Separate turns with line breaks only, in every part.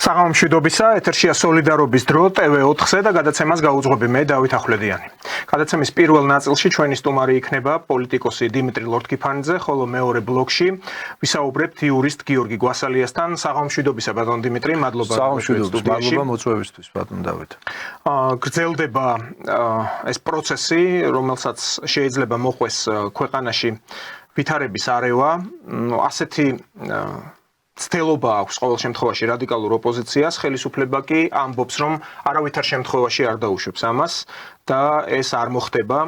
საღამომშვიდობისა, ეთერშია სოლიდარობის დრო TV4-ზე და გადაცემას გაუძღვები მე დავით ახვლედიანი. გადაცემის პირველ ნაწილში ჩვენი სტუმარი იქნება პოლიტიკოსი დიმიტრი ლორთქიფანიძე, ხოლო მეორე ბლოკში ვისაუბრებთ იურისტ გიორგი გვასალიასთან. საღამომშვიდობისა ბატონ დიმიტრი, მადლობა
მოწვევისთვის ბატონ დავით.
გრძელდება ეს პროცესი, რომელსაც შეიძლება მოყვეს ქვეყანაში ვითარების არევა, ასეთი ცდილობა აქვს ყოველ შემთხვევაში რადიკალურ ოპოზიციას, ხელისუფლება კი ამბობს, რომ არავითარ შემთხვევაში არ დაუშვებს ამას და ეს არ მოხდება.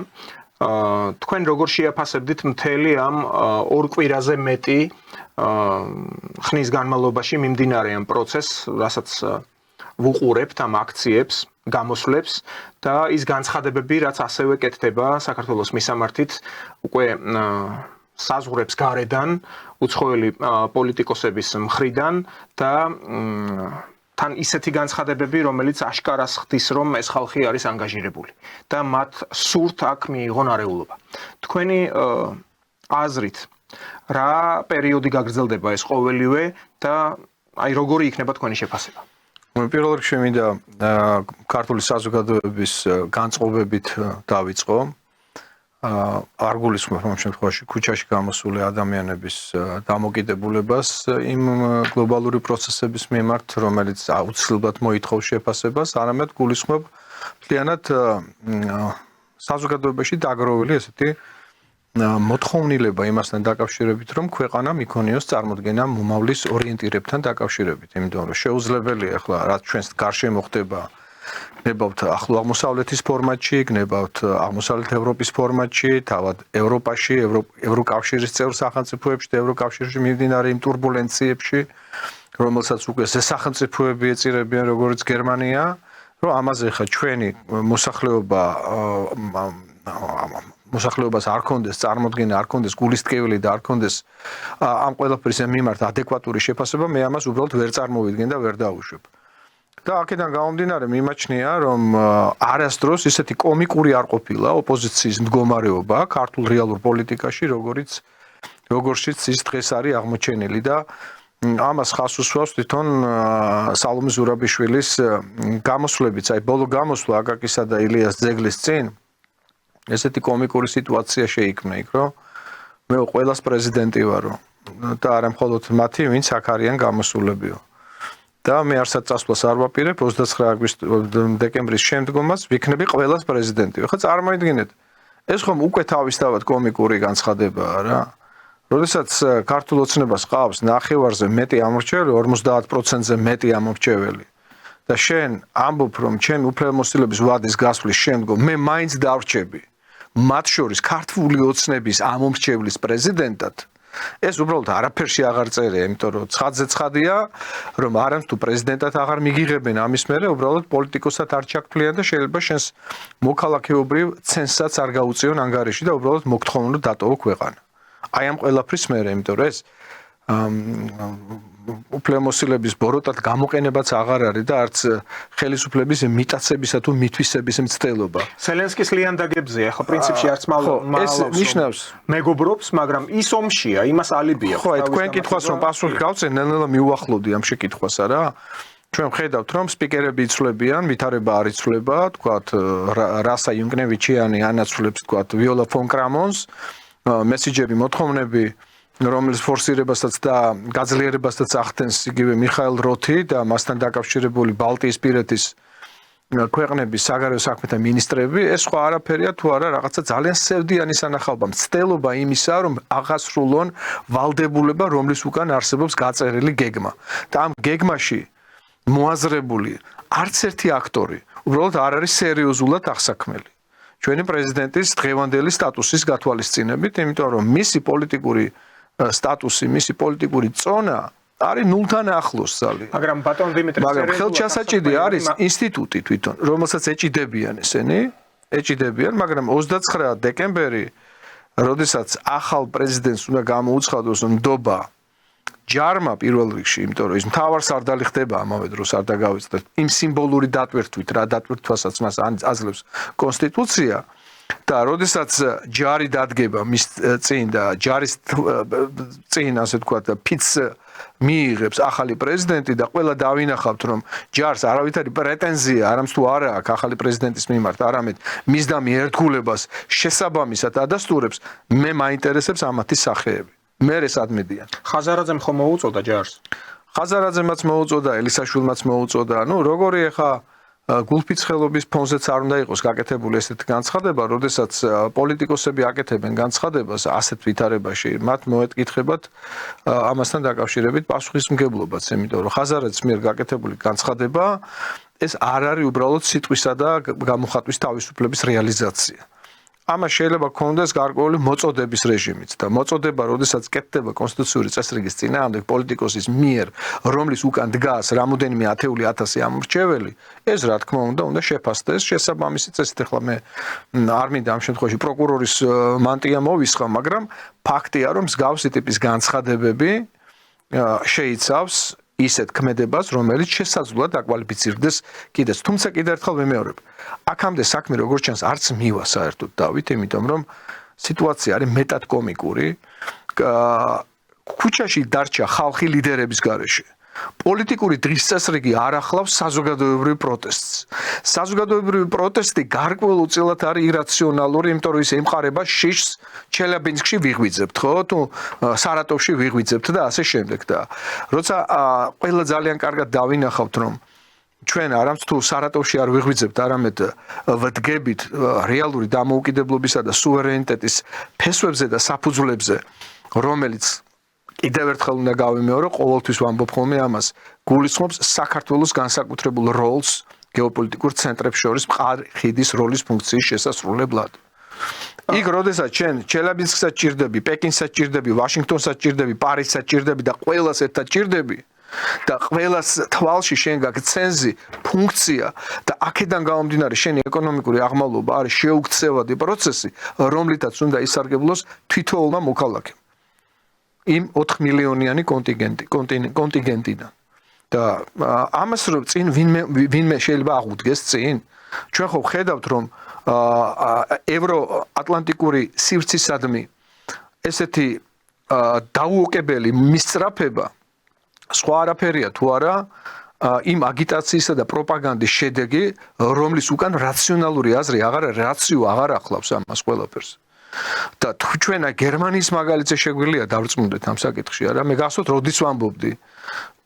თქვენ როგორ შეაფასებდით მთელი ამ ორ კვირაზე მეტი ხნის განმავლობაში მიმდინარე ამ პროცესს, რასაც ვუყურებთ ამ აქციებს, გამოსვლებს და ის განცხადებები, რაც ასევე კეთდება საქართველოს მისამართით, უკვე საზღვრებს გარედან, უცხოელი პოლიტიკოსების მხრიდან და თან ისეთი განცხადებები, რომელიც აშკარას ხდის, რომ ეს ხალხი არის ანგაჟირებული და მათ სურთ აქ მიიღონ არეულობა. თქვენი აზრით, რა პერიოდი გაგრძელდება ეს ყოველივე და აი როგორი იქნება თქვენი შეფასება?
პირველ რიგში მინდა ქართული საზოგადოების განწყობებით დავიწყო. არ გულისხმობ ამ შემთხვევაში ქუჩაში გამოსული ადამიანების დამოკიდებულებას იმ გლობალური პროცესების მიმართ, რომელიც აუცილებლად მოითხოვს შეფასებას, არამედ გულისხმობ მთლიანად საზოგადოებაში დაგროვილი ესეთი მოთხოვნილება იმასთან დაკავშირებით, რომ ქვეყანა მიქონიოს წარმოდგენა მომავლის ორიენტირებთან დაკავშირებით, იმიტომ რომ შეუძლებელია ახლა რაც ჩვენს გარშემო ხდება გნებავთ ახლო აღმოსავლეთის ფორმატში, გნებავთ აღმოსავლეთ ევროპის ფორმატში, თავად ევროპაში, ევროკავშირის წევრ სახელმწიფოებში და ევროკავშირში მიმდინარე იმ турბულენციებში, რომელსაც უკვე სახელმწიფოები ეწირებიან, როგორც გერმანია, რომ ამაზე ხა ჩვენი მოსახლეობას არ კონდეს წარმოდგენა, არ კონდეს გულისტკივილი და არ კონდეს ამ ყველაფრის მიმართ ადეკვატური შეფასება, მე ამას უბრალოდ ვერ წარმოვიდგენ და ვერ დაუშვებ. და აქედან გამომდინარე მიმაჩნია, რომ არასდროს ისეთი კომიკური არ ყოფილა ოპოზიციის მდგომარეობა ქართულ რეალურ პოლიტიკაში, როგორშიც ის დღეს არის აღმოჩენილი და ამას ხაზს უსვავს თვითონ სალომე ზურაბიშვილის გამოსვლებიც, აი ბოლო გამოსვლა აკაკისა და ილიას ძეგლის წინ ესეთი კომიკური სიტუაცია შეიქმნა იქ, რომ მე ყველას პრეზიდენტი ვარო და არა მხოლოდ მათი, ვინც აქ არიან გამოსულებიო. და მე არსად წასვლას არ ვაპირებ 29 დეკემბრის შემდგომაც ვიქნები ყველას პრეზიდენტი. ხა წარმოიდგინეთ, ეს ხომ უკვე თავისთავად კომიკური განცხადებაა რა. როდესაც ქართულ ოცნებას ყავს ნახევარზე მეტი ამორჩეველი, 50%-ზე მეტი ამორჩეველი. და შენ ამბობ, რომ ჩემი უფლებამოსილების ვადის გასვლის შემდგომ მე მაინც დავრჩები მათ შორის ქართული ოცნების ამომრჩევლის პრეზიდენტად. ეს უბრალოდ არაფერში აღარ წერია, იმიტომ რომ ცხადზე ცხადია, რომ არამც თუ პრეზიდენტად აღარ მიგიღებენ ამის მერე, უბრალოდ პოლიტიკოსად არ ჩაქფლიან და შეიძლება შენს მოქალაქეობრივ ცენსაც არ გაუწიონ ანგარიში და უბრალოდ მოგთხოვნო დატოვო ქვეყანა. აი ამ ყველაფრის მერე, იმიტომ რომ ეს უფლებამოსილების ბოროტად გამოყენებაც აღარ არის და არც ხელისუფლების მიტაცებისა თუ მითვისების მცდელობა.
სელენსკის ლიანდაგებზეა, ხო პრინციპში არც
ეს ნიშნავს
მეგობრობს, მაგრამ ის ომშია, იმას ალიბი აქვს.
ხო, თქვენ კითხვას რომ პასუხი გავწერ, ნელ-ნელა მივუახლოვდი ამ შეკითხვას არა? ჩვენ ვხედავთ, რომ სპიკერები იცვლებიან, ვითარება არ იცვლება, თქვათ რასა იუნკნევიჩიანი ანაცვლებს, თქვათ ვიოლა ფონ კრამონს, მესიჯები, მოთხოვნები რომელიც ფორსირებასაც და გაძლიერებასაც ახდენს იგივე მიხაილ როთი და მასთან დაკავშირებული ბალტიისპირეთის ქვეყნების საგარეო საქმეთა მინისტრები, ეს სხვა არაფერია თუ არა რაღაცა ძალიან სევდიანი სანახაობა, მცდელობა იმისა, რომ აღასრულონ ვალდებულება, რომლის უკან არსებობს გაწერილი გეგმა. და ამ გეგმაში მოაზრებული არც ერთი აქტორი უბრალოდ არ არის სერიოზულად აღსაქმელი. ჩვენი პრეზიდენტის დღევანდელი სტატუსის გათვალისწინებით, იმიტომ რომ მისი პოლიტიკური სტატუსი, მისი პოლიტიკური წონა არის ნულთან ახლოს ძალიან.
მაგრამ ბატონ დიმიტრი,
მაგრამ ხელჩასაჭიდი არის ინსტიტუტი თვითონ, რომელსაც ეჭიდებიან ესენი, მაგრამ 29 დეკემბერი, როდესაც ახალ პრეზიდენტს უნდა გამოუცხადოს ნდობა ჯარმა პირველ რიგში, იმიტომ რომ ის მთავარსარდალი ხდება ამავე დროს არ დაგავიწყდეთ იმ სიმბოლური დატვირთვით, რა დატვირთვასაც მას აძლევს კონსტიტუცია. და როდესაც ჯარი დადგება მის წინ და ჯარის წინ ასე ვთქვათ ფიც მიიღებს ახალი პრეზიდენტი და ყველა დავინახავთ რომ ჯარს არავითარი პრეტენზია არამც თუ არა აქვს ახალი პრეზიდენტის მიმართ, არამედ მის და მიერთგულებას შესაბამისად ადასტურებს, მე მაინტერესებს ამათი სახეები. მე რესად მედიან.
ხაზარაძემ ხომ მოუწოდა ჯარს?
ხაზარაძემაც მოუწოდა, ელისაშვილმაც მოუწოდა. როგორი ახლა გულფიცხელობის ფონზეც არ უნდა იყოს გაკეთებული ესეთი განცხადება, როდესაც პოლიტიკოსები აკეთებენ განცხადებას ასეთ ვითარებაში, მათ მოეთკითხებათ ამასთან დაკავშირებით პასუხისმგებლობაც, იმიტომ რომ ხაზარაძის მიერ გაკეთებული განცხადება ეს არ არის უბრალოდ სიტყვისა და გამოხატვის თავისუფლების რეალიზაცია. ამას შეიძლება გქონდეს გარკვეული მოწოდების რეჟიმიც და მოწოდება, როდესაც კეთდება კონსტიტუციური წესრიგის წინააღმდეგ პოლიტიკოსის მიერ, რომლის უკან დგას რამოდენიმე ათეული ათასი ამორჩეველი, ეს რა თქმა უნდა შეფასდეს შესაბამისი წესით. ახლა მე არ მინდა ამ შემთხვევაში პროკურორის მანტია მოვისხა, მაგრამ ფაქტია, რომ მსგავსი ტიპის განცხადებები შეიცავს ისეთ ქმედებას, რომელიც შესაძლოა დაკვალიფიცირდეს კიდეც. თუმცა კიდევ ერთხელ ვიმეორებ, აქამდე საქმე როგორც ჩანს არც მივა საერთოდ დავით, იმიტომ რომ სიტუაცია არის მეტად კომიკური. ქუჩაში დარჩა ხალხი ლიდერების გარეშე. პოლიტიკური დღის წესრიგი არ ახლავს საზოგადოებრივ პროტესტს. საზოგადოებრივი პროტესტი გარკვეულწილად არის ირაციონალური, იმიტომ რომ ის ემყარება შიშს ჩელიაბინსკში ვიღვიძებთ, ხო? თუ სარატოვში ვიღვიძებთ და ასე შემდეგ და როცა ყველა ძალიან კარგად დავინახავთ, რომ ჩვენ არამც თუ სარატოვში არ ვიღვიძებთ, არამედ ვდგებით რეალური დამოუკიდებლობისა და სუვერენიტეტის ფესვებზე და საფუძვლებზე, რომელიც კიდევ ერთხელ უნდა გავიმეორო, ყოველთვის ვამბობ ხოლმე ამას, გულისხმობს საქართველოს განსაკუთრებულ როლს გეოპოლიტიკურ ცენტრებს შორის მყარი ხიდის როლის ფუნქციის შესასრულებლად. იქ როდესაც ჩვენ ჩელიაბინსკსაც ჭირდები, პეკინსაც ჭირდები, ვაშინგტონსაც ჭირდები, პარიზსაც ჭირდები და ყველას ერთად ჭირდები და ყველას თვალში შენ გაქვს ცენზი, ფუნქცია და აქედან გამომდინარე შენი ეკონომიკური აღმავლობა არის შეუქცევადი პროცესი, რომლითაც უნდა ისარგებლოს თითოეულმა მოქალაქემ. იმ 4 მილიონიანი კონტინგენტიდან. და ამას რომ წინ ვინმე შეიძლება აღუდგეს წინ. ჩვენ ხო ხედავთ რომ ევროატლანტიკური სივრცისადმი ესეთი დაუოკებელი მისწრაფება სხვა არაფერია თუ არა იმ აგიტაციისა და პროპაგანდის შედეგი, რომლის უკან რაციონალური აზრი რაციო აღარ ახლავს ამას ყველაფერს. და თუ ჩვენა გერმანიის მაგალითზე შეგვიძლია დავწმუნდეთ ამ საკითხში, არა მე გასვოთ როდის ვამბობდი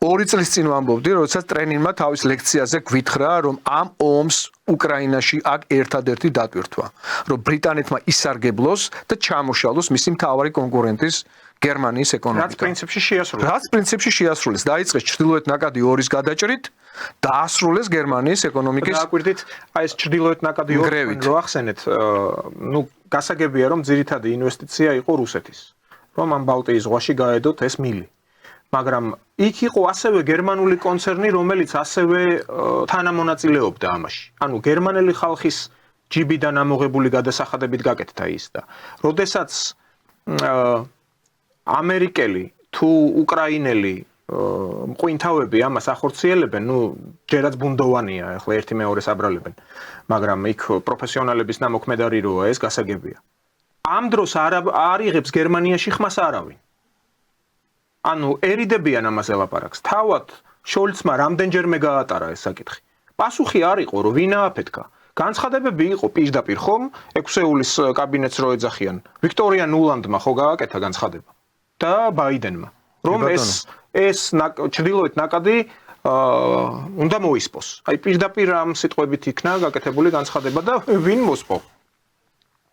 2 წლის წინ ვამბობდი, როდესაც ტრენინგმა თავის ლექციაზე გვითხრა, რომ ამ ომს უკრაინაში აქ ერთადერთი დატვირთვა, რომ ბრიტანეთმა ისარგებლოს და ჩამოშალოს მისი მთავარი კონკურენტის გერმანიის ეკონომიკა.
რაც პრინციპში შეასრულეს. დაიწყეს ჩრდილოეთ ნაკადი 2-ის გადაჭრით და ასრულეს გერმანიის ეკონომიკის. დააკვირდით, აი ეს ჩრდილოეთ ნაკადი 2 რო ახსენეთ, გასაგებია რომ ძირითადი ინვესტიცია იყო რუსეთის. რომ ამ ბალტიის ზღვაში გაედოთ ეს მილი. მაგრამ იქ იყო ასევე გერმანული კონცერნი, რომელიც ასევე თანამონაწილეობდა ამაში. ანუ გერმანელი ხალხის ჯიბიდან ამოღებული გადასახადებით გაკეთდა ის და როდესაც ამერიკელი თუ უკრაინელი მყინთავები ამას ახორციელებენ, ჯერაც ბუნდოვანია, ახლა ერთი მეორეს აბრალებენ, მაგრამ იქ პროფესიონალების ნამოქმედარი როა ეს გასაგებია. ამ დროს არ იღებს გერმანიაში ხმას არავინ. ანუ ერიდებიან ამას ელაპარაკს. თავად შოლცმა რამდენჯერმე გაატარა ეს საკითხი. პასუხი არ იყო, რომ ვინ ააფეთქა. განცხადებები იყო პირდაპირ ხომ 6-ეულის კაბინეტს რო ეძახიან. ვიქტორია ნულანდმა ხო გააკეთა განცხადება და ბაიდენმა, რომ ეს ჩრდილოეთ ნაკადი უნდა მოისპოს. აი პირდაპირ ამ სიტყვებით იქნა გაკეთებული განცხადება და ვინ მოსპო?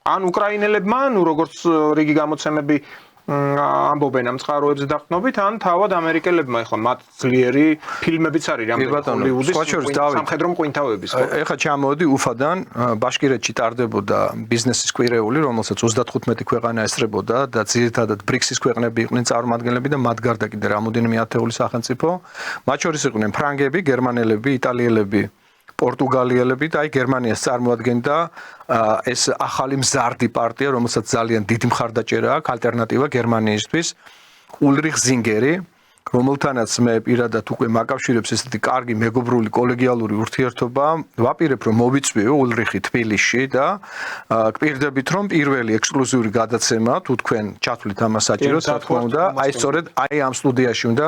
ან უკრაინელებმა, როგორც რიგი გამოცემები ამბობენ ამ წყაროებზე დაყრდნობით, ან თავად ამერიკელებმა, ეხლა მათ ძლიერი ფილმებიც არის რამდენი ჰოლივუდის სამხედრო მყინთავების.
ეხლა ჩამოვედი უფადან, ბაშკირეთში ტარდებოდა ბიზნესის კვირეული, რომელსაც 35 ქვეყანა ესწრებოდა და ძირითადად ბრიქსის ქვეყნები იყვნენ წარმომადგენლები და მათ გარდა კიდე რამოდენიმე ათეული სახელმწიფო. მათ შორის იყვნენ ფრანგები, გერმანელები, იტალიელები, პორტუგალიელები და აი გერმანიას წარმოადგენდა ეს ახალი მზარდი პარტია, რომელსაც ძალიან დიდი მხარდაჭერა აქვს ალტერნატივა გერმანიისთვის, ულრიხ ზინგერი, რომელთანაც მე პირადად უკვე მაკავშირებს ესეთი კარგი მეგობრული კოლეგიალური ურთიერთობა, ვაპირებ რომ მოვიწვიო ულრიხი თბილისში და გპირდებით რომ პირველი ექსკლუზიური გადაცემა თუ თქვენ ჩათვლით ამას საჭიროდ, რა თქმა უნდა, აი სწორედ ამ სტუდიაში უნდა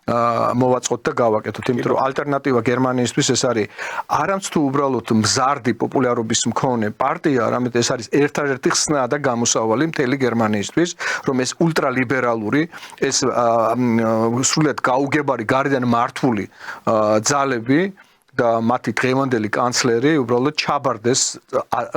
მოვაწყოთ და გავაკეთოთ, იმიტომ რომ ალტერნატივა გერმანიისთვის ეს არის არამც თუ უბრალოდ მზარდი პოპულარობის მქონე პარტია, არამედ ეს არის ერთადერთი ხსნა და გამოსავალი მთელი გერმანიისთვის, რომ ეს ულტრალიბერალური, ეს სრულიად გაუგებარი გარედან მართული ძალები და მათი დღევანდელი კანცლერი უბრალოდ ჩაბარდეს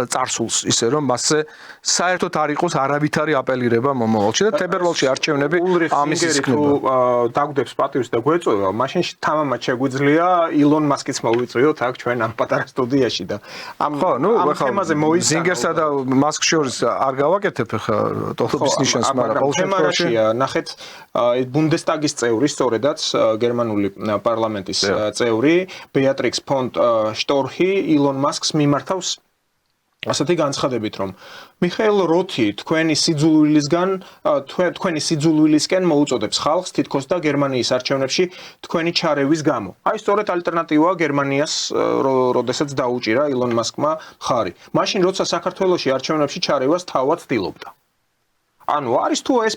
წარსულს, ისე რომ მასზე საერთოდ არ იყოს არავითარი აპელირება მომავალში და თებერვალში არჩევნები ამის ისქნება.
დაგვდებს პატივს და გვეწოვა, მაშინ თამამად შეგვიძლია ილონ მასკიც მოვიწვიოთ აქ ჩვენ ამ პატარა სტუდიაში და ამ თემაზე მოიცანო.
ზინგერსა და მასკს შორის არ გავაკეთებ ხა ტოლობის ნიშანს, მაგრამ ყოველ შემთხვევაში
ნახეთ ბუნდესტაგის წევრი, სწორედაც გერმანული პარლამენტის წევრი ბეატრიქს ფონ შტორჰი ილონ მასკს მიმართავს ასეთი განცხადებით, რომ მიხეილ როთი თქვენი სიძულვილისკენ მოუწოდებს ხალხს თითქოს და გერმანიის არჩევნებში თქვენი ჩარევის გამო. აი სწორედ ალტერნატივაა გერმანიას, როდესაც დაუჭირა ილონ მასკმა მხარი. მაშინ როცა საქართველოში არჩევნებში ჩარევას თავად ცდილობდა. ანუ არის თუ ეს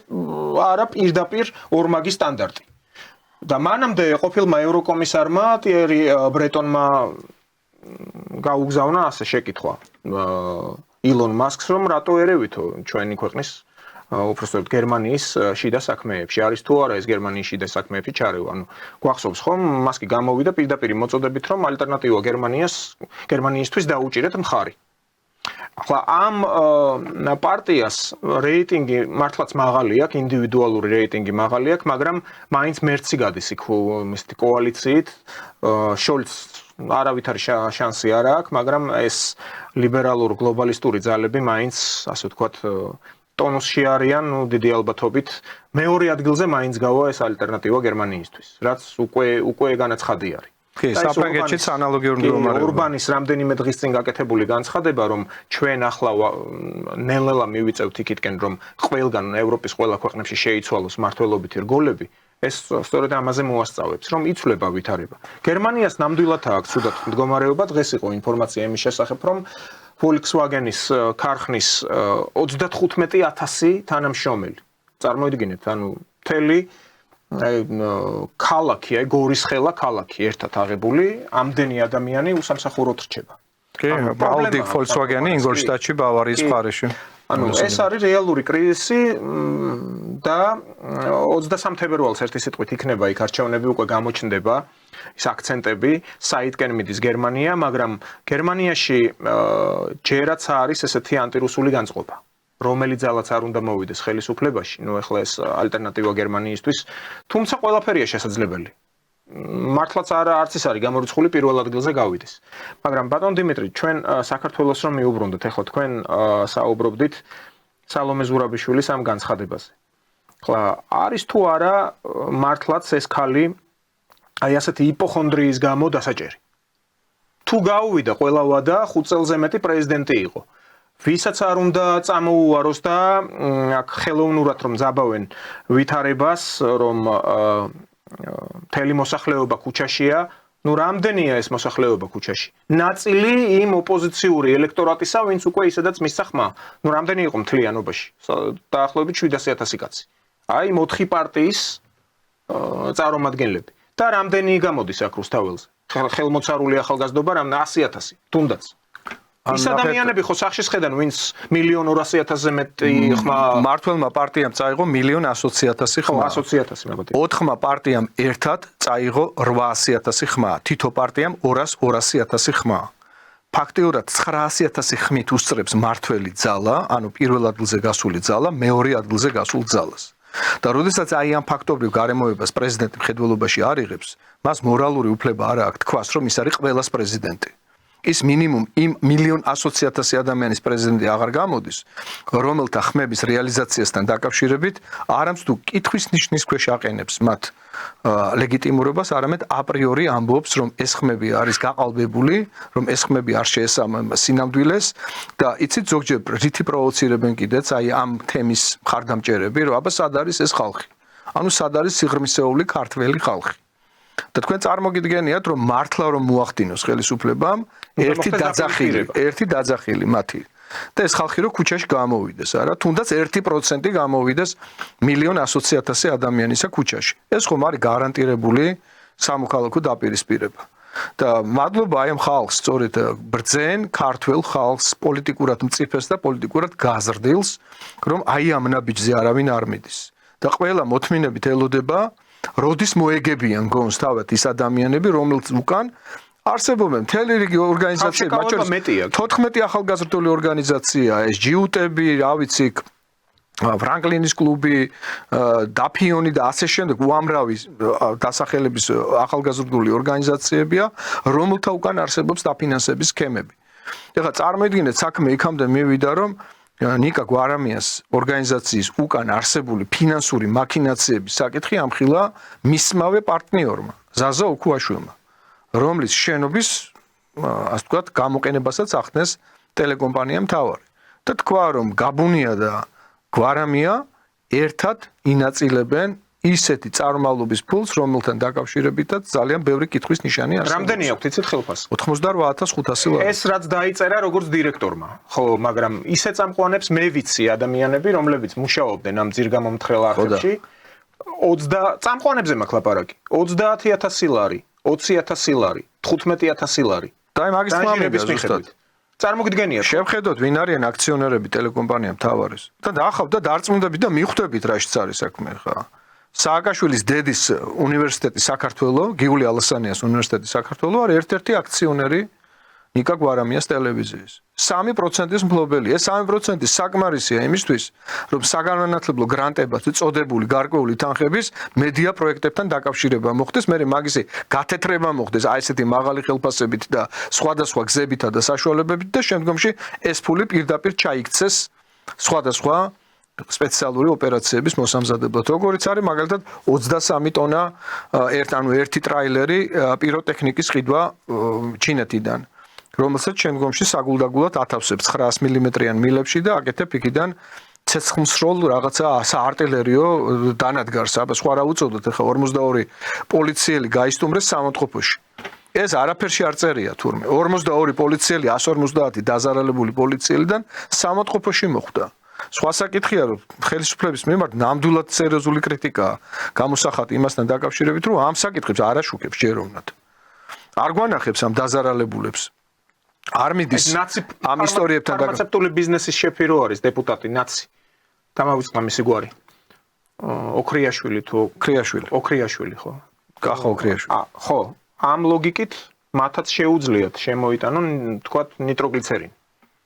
არა პირდაპირ ორმაგი სტანდარტი. და მანამდე ყოფილმა ევროკომისარმა ტიერი ბრეტონმა გაუგზავნა ასე შეკითხვა ილონ მასკს, რომ რატო ერევითო ჩვენი ქვეყნის უბრალოდ გერმანიის შიდა საქმეებში არის თუ არა ეს გერმანიის შიდა საქმეებში ჩარევა. ანუ გვახსოვს ხომ მასკი გამოვიდა პირდაპირ მოწოდებით, რომ ალტერნატივა გერმანიისთვის დაუჭირეთ მხარი. ახლა ამ პარტიას რეიტინგი მართლაც მაღალი აქვს, ინდივიდუალური რეიტინგი მაღალი აქვს, მაგრამ მაინც მერცი გადის იქ მისთი კოალიციით. შოლც არავითარი შანსი არ აქვს, მაგრამ ეს ლიბერალურ გლობალისტური ძალები მაინც, ასე ვთქვათ, ტონუსში არიან, დიდი ალბათობით მეორე ადგილზე მაინც გავა ეს ალტერნატივა გერმანიისთვის, რაც უკვე განაცხადი არის.
კი, საფრანგეთშიც ანალოგიური მდგომარეობა.
ურბანის რამდენიმე დღის წინ გაკეთებული განცხადება, რომ ჩვენ ახლა ნელ-ნელა მივიწევთ იქითკენ, რომ ყველგან ევროპის ყველა ქვეყნებში შეიცვალოს მართლობითი რგოლები, ეს სწორედ ამაზე მოასწავებს, რომ იცვლება ვითარება. გერმანიას ნამდვილად აქვს ცუდად მდგომარეობა, დღეს იყო ინფორმაცია იმის შესახებ, რომ Volkswagen-ის ქარხნის 35,000 თანამშრომელი. წარმოიდგინეთ, ანუ მთელი ქალაქი, გორისხელა ქალაქი ერთად აღებული, ამდენი ადამიანი უსამსახუროდ რჩება.
კი, Audi Volkswagen-ი ინგოლშტადტში, ბავარიის მხარეში.
ანუ ეს არის რეალური კრიზისი და 23 თებერვალს ერთი სიტყვით იქნება იქ არჩევნები, უკვე გამოჩნდება ის აქცენტები, საიდკენ მიდის გერმანია, მაგრამ გერმანიაში ჯერაც არის ესეთი ანტირუსული განწყობა. რომელი ძალაც არ უნდა მოვიდეს ხელისუფლებაში, ნუ ეხლა ეს ალტერნატივა გერმანიისთვის, თუმცა ყველაფერია შესაძლებელი. მართლაც არც ის არის გამორიცხული პირველ ადგილზე გავიდეს. მაგრამ ბატონ დიმიტრი, ჩვენ საქართველოს რომ მიუბრუნდეთ, ეხლა თქვენ საუბრობდით სალომე ზურაბიშვილის ამ განცხადებაზე. ეხლა არის თუ არა მართლაც ეს ქალი აი ასეთი იპოხონდრიის გამო დასაჭერი. თუ გაუვიდა ყველა ვადა 5 წელზე მეტი პრეზიდენტი იყო. ვისაც არ უნდა წამოუაროს და აქ ხელოვნურად რომ ზაბავენ ვითარებას, რომ მთელი მოსახლეობა ქუჩაშია, ნუ რამდენია ეს მოსახლეობა ქუჩაში? ნაწილი იმ ოპოზიციური ელექტორატისა, ვინც უკვე ისედაც მისცა ხმა. ნუ რამდენი იყო მთლიანობაში? დაახლოებით 700,000 კაცი. აი 4 პარტიის წარმომადგენლები. და რამდენი გამოდის აქ რუსთაველზე? ხელმოცარული ახალგაზრდობა რამ 100,000 თუნდაც. ის ადამიანები ხო სახში შედან, ვინც 1,200,000-ზე მეტი ხმა
მართლმა პარტიამ წაიღო 1,100,000 ხმა.
100,000 მეგობრებო.
4 პარტიამ ერთად წაიღო 800,000 ხმა. თითო პარტიამ 200,000 ხმა. ფაქტიურად 900,000 ხმით უსწრებს მართველი ძალა, ანუ პირველ ადგილზე გასული ძალა, მეორე ადგილზე გასულ ძალას. და როდესაც აი ამ ფაქტობრივ გარემოებას პრეზიდენტი მხედველობაში არ იღებს, მას მორალური უფლება არ აქვს თქვას, რომ ის არის ყველას პრეზიდენტი. ის მინიმუმ იმ 1,100,000 ადამიანის პრეზიდენტი აღარ გამოდის, რომელთა ხმების რეალიზაციასთან დაკავშირებით არამც თუ კითხვის ნიშნის ქვეშ აყენებს მათ ლეგიტიმურობას, არამედ აპრიორი ამბობს, რომ ეს ხმები არის გაყალბებული, რომ ეს ხმები არ შეესაბამება სინამდვილეს და იცით ზოგჯერ რითი პროვოცირებენ კიდეც აი ამ თემის მხარდამჭერები, რომ აბა სად არის ეს ხალხი? ანუ სად არის სიღრმისეული ქართველი ხალხი. და თქვენ წარმოგიდგენიათ, რომ მართლა რომ მოახდინოს ხელისუფლებამ ერთი დაძახილი მათი. და ეს ხალხი რო ქუჩაში გამოვიდეს, არა, თუნდაც 1% გამოვიდეს 1,100,000 ადამიანისა ქუჩაში. ეს ხომ არის გარანტირებული სამოქალაქო დაპირისპირება. და მადლობა აი ამ ხალხს, სწორედ ბრძენ ქართველ ხალხს, პოლიტიკურად მწიფეს და პოლიტიკურად გაზრდილს, რომ აი ამ ნაბიჯზე არავინ არ მიდის. და ყველა მოთმინებით ელოდება, როდის მოეგებიან გონს თავად ის ადამიანები, რომელთ უკან არსებობენ მთელი რიგი ორგანიზაციები, მათ შორის 14 ახალგაზრდული ორგანიზაცია, ეს ჯიუტები, რა ვიცი, ფრანკლინის კლუბი, დაფიონი და ასე შემდეგ უამრავი დასახელების ახალგაზრდული ორგანიზაციებია, რომელთა უკან არსებობს დაფინანსების სქემები. ეხლა წარმოიდგინეთ, საქმე იქამდე მივიდა, რომ ნიკა გვარამიას ორგანიზაციის უკან არსებული ფინანსური მაქინაციების საკითხი ამხილა მისმავე პარტნიორმა, ზაზა ოქუაშვილმა, რომლის შენობის, ასე ვთქვათ, გამოყენებასაც ახდენს ტელეკომპანია მთავარი. და თქვა, რომ გაბუნია და გვარამია ერთად ინაწილებენ ისეთი წარმომავლობის ფულს, რომელთან დაკავშირებითაც ძალიან ბევრი კითხვის ნიშანი არსებობს.
რამდენი აქვთ იცით ხელფასი?
88,500 ლარი.
ეს რაც დაიწერა როგორც დირექტორმა. ხო, მაგრამ ისე წამყვანებს მე ვიცი ადამიანები, რომლებიც მუშაობდნენ ამ ძირგამომთხრელ არხებში. 20 წამყვანებზე მაქვს ლაპარაკი. 30,000 ლარი, 20,000 ლარი, 15,000 ლარი.
და აი მაგის თქმა მინდა ზუსტად.
წარმოგიდგენიათ.
შევხედოთ, ვინ არიან აქციონერები ტელეკომპანია მთავარის. და დაახავთ და დარწმუნდებით და მიხვდებით რაშიც არის საქმე ხა. სააკაშვილის დედის უნივერსიტეტი საქართველოს, გიული ალასანიას უნივერსიტეტი საქართველოს არის ერთ-ერთი აქციონერი ნიკა გვარამიას ტელევიზიის. 3%-ის მფლობელი. ეს 3% საკმარისია იმისთვის, რომ საგანმანათლებლო გრანტებად წოდებული გარკვეული თანხების მედია პროექტებთან დაკავშირება მოხდეს, მე მაგისი გათეთრება მოხდეს აი ესეთი მაღალი ხელფასებით და სხვადასხვა გზებითა და საშუალებებით და შემდგომში ეს ფული პირდაპირ ჩაიქცეს სხვადასხვა სპეციალური ოპერაციების მოსამზადებლად. როგორიც არის მაგალითად 23 ტონა ერთი ტრაილერი პიროტექნიკის ყიდვა ჩინეთიდან, რომელსაც შემდგომში საგულდაგულად ათავსებს 900 მმ-იან მილებში და აკეთებ იქიდან ცეცხლსროლ რაღაცა საარტილერიო დანადგარს, აბა სხვა რა უწოდოთ, ახლა 42 პოლიციელი გაისტუმრეს სამონტყოფოში. ეს არაფერში არ წერია თურმე. 42 პოლიციელი 150 დაზარალებული პოლიციელიდან სამონტყოფოში მოხვდა. სხვა საკითხია, რომ ხელისუფლების მიმართ ნამდვილად სერიოზული კრიტიკაა გამოსახატი იმასთან დაკავშირებით, რომ ამ საკითხებს არ აშუქებს ჯეროვნად. არ გვანახებს ამ დაზარალებულებს. არ მიდის ამ ისტორიებთან
ფარმაცევტული ბიზნესის შეფი რო არის დეპუტატი ნაცი. გამავიწყდა მისი გვარი. ოქრიაშვილი თუ ოქრიაშვილი ხო?
კახა ოქრიაშვილი.
ხო, ამ ლოგიკით მათაც შეუძლიათ შემოიტანონ, თქვათ, ნიტროგლიცერინი,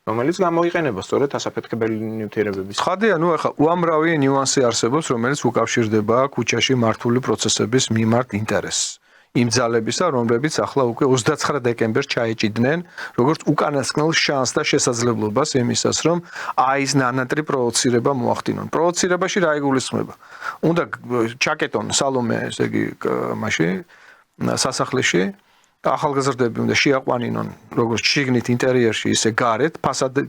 რომელიც გამოიყენება სწორედ ასაფეთქებელი ნივთიერებების.
ხადია, ნუ ახლა უამრავი ნიუანსი არსებობს, რომელიც უკავშირდება ქუჩაში მართული პროცესების მიმართ ინტერესს. იმ ძალებისა, რომლებიც ახლა უკვე 29 დეკემბერს ჩაეჭიდნენ, როგორც უკანასკნელ შანსს და შესაძლებლობას იმისას, რომ აი ეს ნანატრი პროვოცირება მოახდინონ. პროვოცირებაში რა იგულისხმება? უნდა ჩაკეტონ სალომე, ესე იგი, მაშინ სასახლეში ახალგაზრდები უნდა შეაყვანინონ როგორც შიგნით ინტერიერში, ისე გარეთ,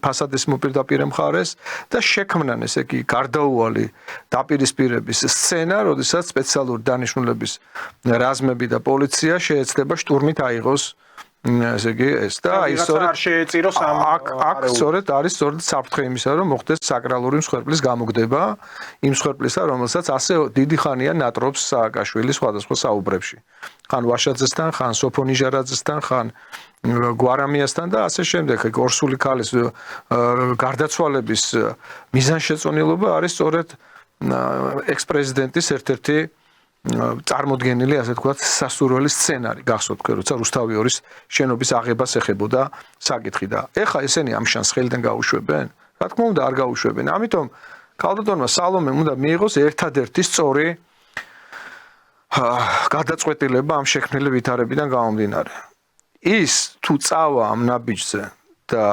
ფასადის მოპირდაპირე მხარეს და შექმნან ესე იგი გარდაუვალი დაპირისპირების სცენა, როდესაც სპეციალური დანიშნულების რაზმები და პოლიცია შეეცდება შტურმით აიღოს ესე იგი ეს და აი სწორედ
არ შეეწიროს ამ
აქ სწორედ არის სწორედ საფრთხე იმისა, რომ მოხდეს საკრალური მსხვერპლის გამოგდება იმ მსხვერპლისა, რომელსაც ასე დიდი ხანია ნატრობს სააკაშვილი სხვადასხვა საუბრებში. ხან ვაშაძესთან, ხან სოფონიჟარაძესთან, ხან გვარამიასთან და ასე შემდეგ. ორსული ქალის გარდაცვალების მიზანშეწონილობა არის სწორედ ექს-პრეზიდენტის ერთ-ერთი წარმოდგენილი, ასე ვთქვათ, სასურველი სცენარი. გახსოვთ, როცა რუსთავი 2-ის შენობის აღებას ეხებოდა საკითხი და ეხა ესენი ამ შანსს ხელიდან გაუშვებენ? რა თქმა უნდა, არ გაუშვებენ. ამიტომ ქალბატონმა სალომემ უნდა მიიღოს ერთადერთი სწორი გადაწყვეტილება ამ შექმნილი ვითარებიდან გამომდინარე. ის თუ წავა ამ ნაბიჯზე და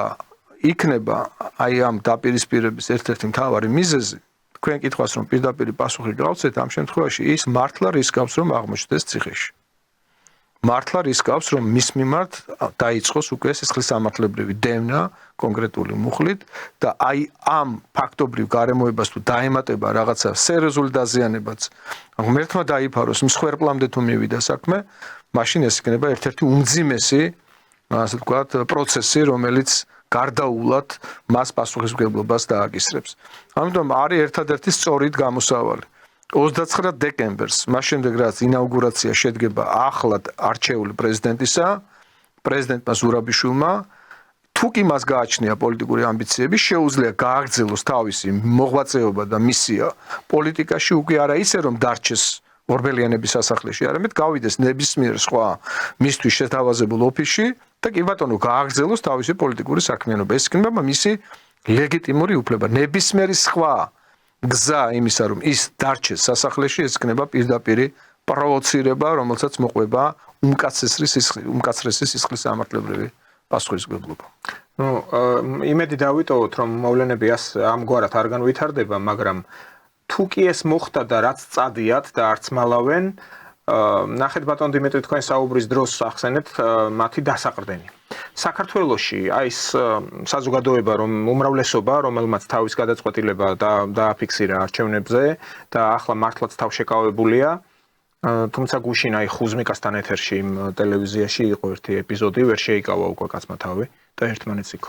იქნება აი ამ დაპირისპირების ერთ-ერთი მთავარი მიზეზი, თქვენ კითხვას რომ პირდაპირ პასუხი გავცეთ, ამ შემთხვევაში ის მართლა რისკავს რომ აღმოჩნდეს ციხეში. მართლა რისკავს, რომ მის მიმართ დაიწყოს უკვე სისხლისამართლებრივი დევნა კონკრეტული მუხლით და აი ამ ფაქტობრივ გარემოებას თუ დაემატება რაღაცა სერიოზული დაზიანებაც, ღმერთმა დაიფაროს მსხვერპლამდე თუ მივიდა საქმე, მაშინ ეს იქნება ერთ-ერთი უმძიმესი, ასე ვთქვათ, პროცესი, რომელიც გარდაულად მას პასუხისმგებლობას დააკისრებს. ამიტომ არის ერთადერთი სწორით გამოსავალი. 29 დეკემბერს, მას შემდეგ რაც ინაუგურაცია შედგება ახლად არჩეული პრეზიდენტისა, პრეზიდენტმა ზურაბიშვილმა, თუ კი მას გააჩნია პოლიტიკური ამბიციები, შეუძლია გააგრძელოს თავისი მოღვაწეობა და მისია პოლიტიკაში, უკვე არა ისე რომ დარჩეს ორბელიანების სასახლეში, არამედ გავიდეს ნებისმიერ სხვა მისთვის შეთავაზებულ ოფისში და კი ბატონო გააგრძელოს თავისი პოლიტიკური საქმიანობა. ეს იქნება მისი ლეგიტიმური უფლება. ნებისმიერი სხვა გზა იმისა, რომ ის დარჩეს სასახლეში, ეს იქნება პირდაპირი პროვოცირება, რომელსაც მოყვება უმკაცრესი სისხლისამართლებრივი პასუხისმგებლობა.
იმედი დავიტოვოთ, რომ მოვლენები ამგვარად არ განვითარდება, მაგრამ თუ კი ეს მოხდა და რაც წადიათ და არც მალავენ, ნახეთ ბატონ დიმიტრი, თქვენ საუბრის დროს ახსენეთ მათი დასაყრდენი. საქართველოში აი ეს საზოგადოება, რომ უმრავლესობა, რომელმაც თავის გადაწყვეტილება დააფიქსირა არჩევნებზე და ახლა მართლაც თავშეკავებულია, თუმცა გუშინ აი ხუზმიკასთან ეთერში ტელევიზიაში იყო ერთი ეპიზოდი, ვერ შეიკავა უკვე კაცმა თავი და ერთმანეთს იქ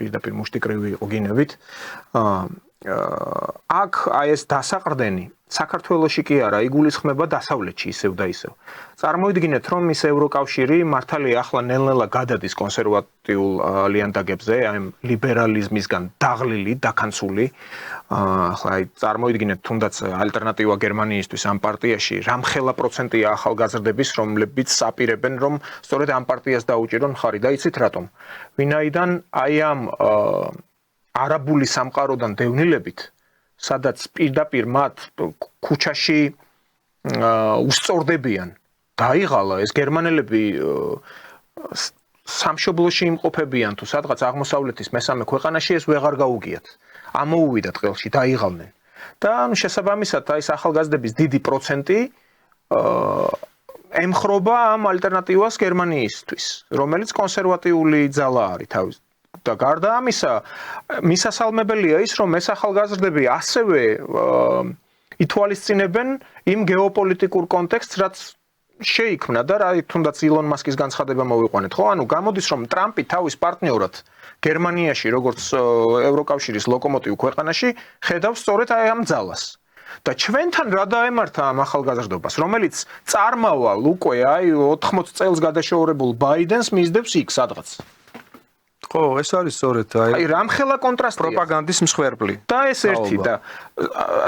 პირდაპირ მუშტიკრივი იყო გინევით. აქ აი ეს დასაყრდენი საქართველოში კი არა, იგულისხმება დასავლეთში ისევ და ისევ. წარმოიდგინეთ, რომ ის ევროკავშირი მართალია ახლა ნელ-ნელა გადადის კონსერვატიულ ლიანდაგებზე, აი ლიბერალიზმისგან დაღლილი, დაქანცული. ახლა აი წარმოიდგინეთ, თუნდაც ალტერნატივა გერმანიისთვის ამ პარტიაში რამხელა პროცენტია ახალგაზრდების, რომლებიც აპირებენ, რომ სწორედ ამ პარტიას დაუჭირონ მხარი და იცით რატომ? ვინაიდან აი ამ არაბული სამყაროდან დევნილებით, სადაც პირდაპირ მათ ქუჩაში უსწორდებიან, დაიღალა ეს გერმანელები სამშობლოში იმყოფებიან თუ სადღაც აღმოსავლეთის მესამე ქვეყანაში ეს ვეღარ გაუგიათ. ამოუვიდათ ყელში, დაიღალნენ. და შესაბამისად ეს ახალგაზრდების დიდი პროცენტი ემხრობა ამ ალტერნატივას გერმანიისთვის, რომელიც კონსერვატიული ძალა არის თავის და გარდა ამისა, მისასალმებელია ის, რომ ეს ახალგაზრდები ასევე ითვალისწინებენ იმ გეოპოლიტიკურ კონტექსტს, რაც შეიქმნა და რა თუნდაც ილონ მასკის განცხადება მოვიყვანეთ, ხო? ანუ გამოდის, რომ ტრამპი თავის პარტნიორად გერმანიაში, როგორც ევროკავშირის ლოკომოტივ ქვეყანაში, ხედავს სწორედ აი ამ ძალას. და ჩვენთან რა დაემართა ამ ახალგაზრდობას, რომელიც წარმავალ უკვე აი 80 წელს გადაშოურებულ ბაიდენს მისდევს იქ სადღაც.
ხო, ეს არის სწორედ
აი რამხელა კონტრასტია
პროპაგანდის მსხვერპლი.
და ეს ერთი და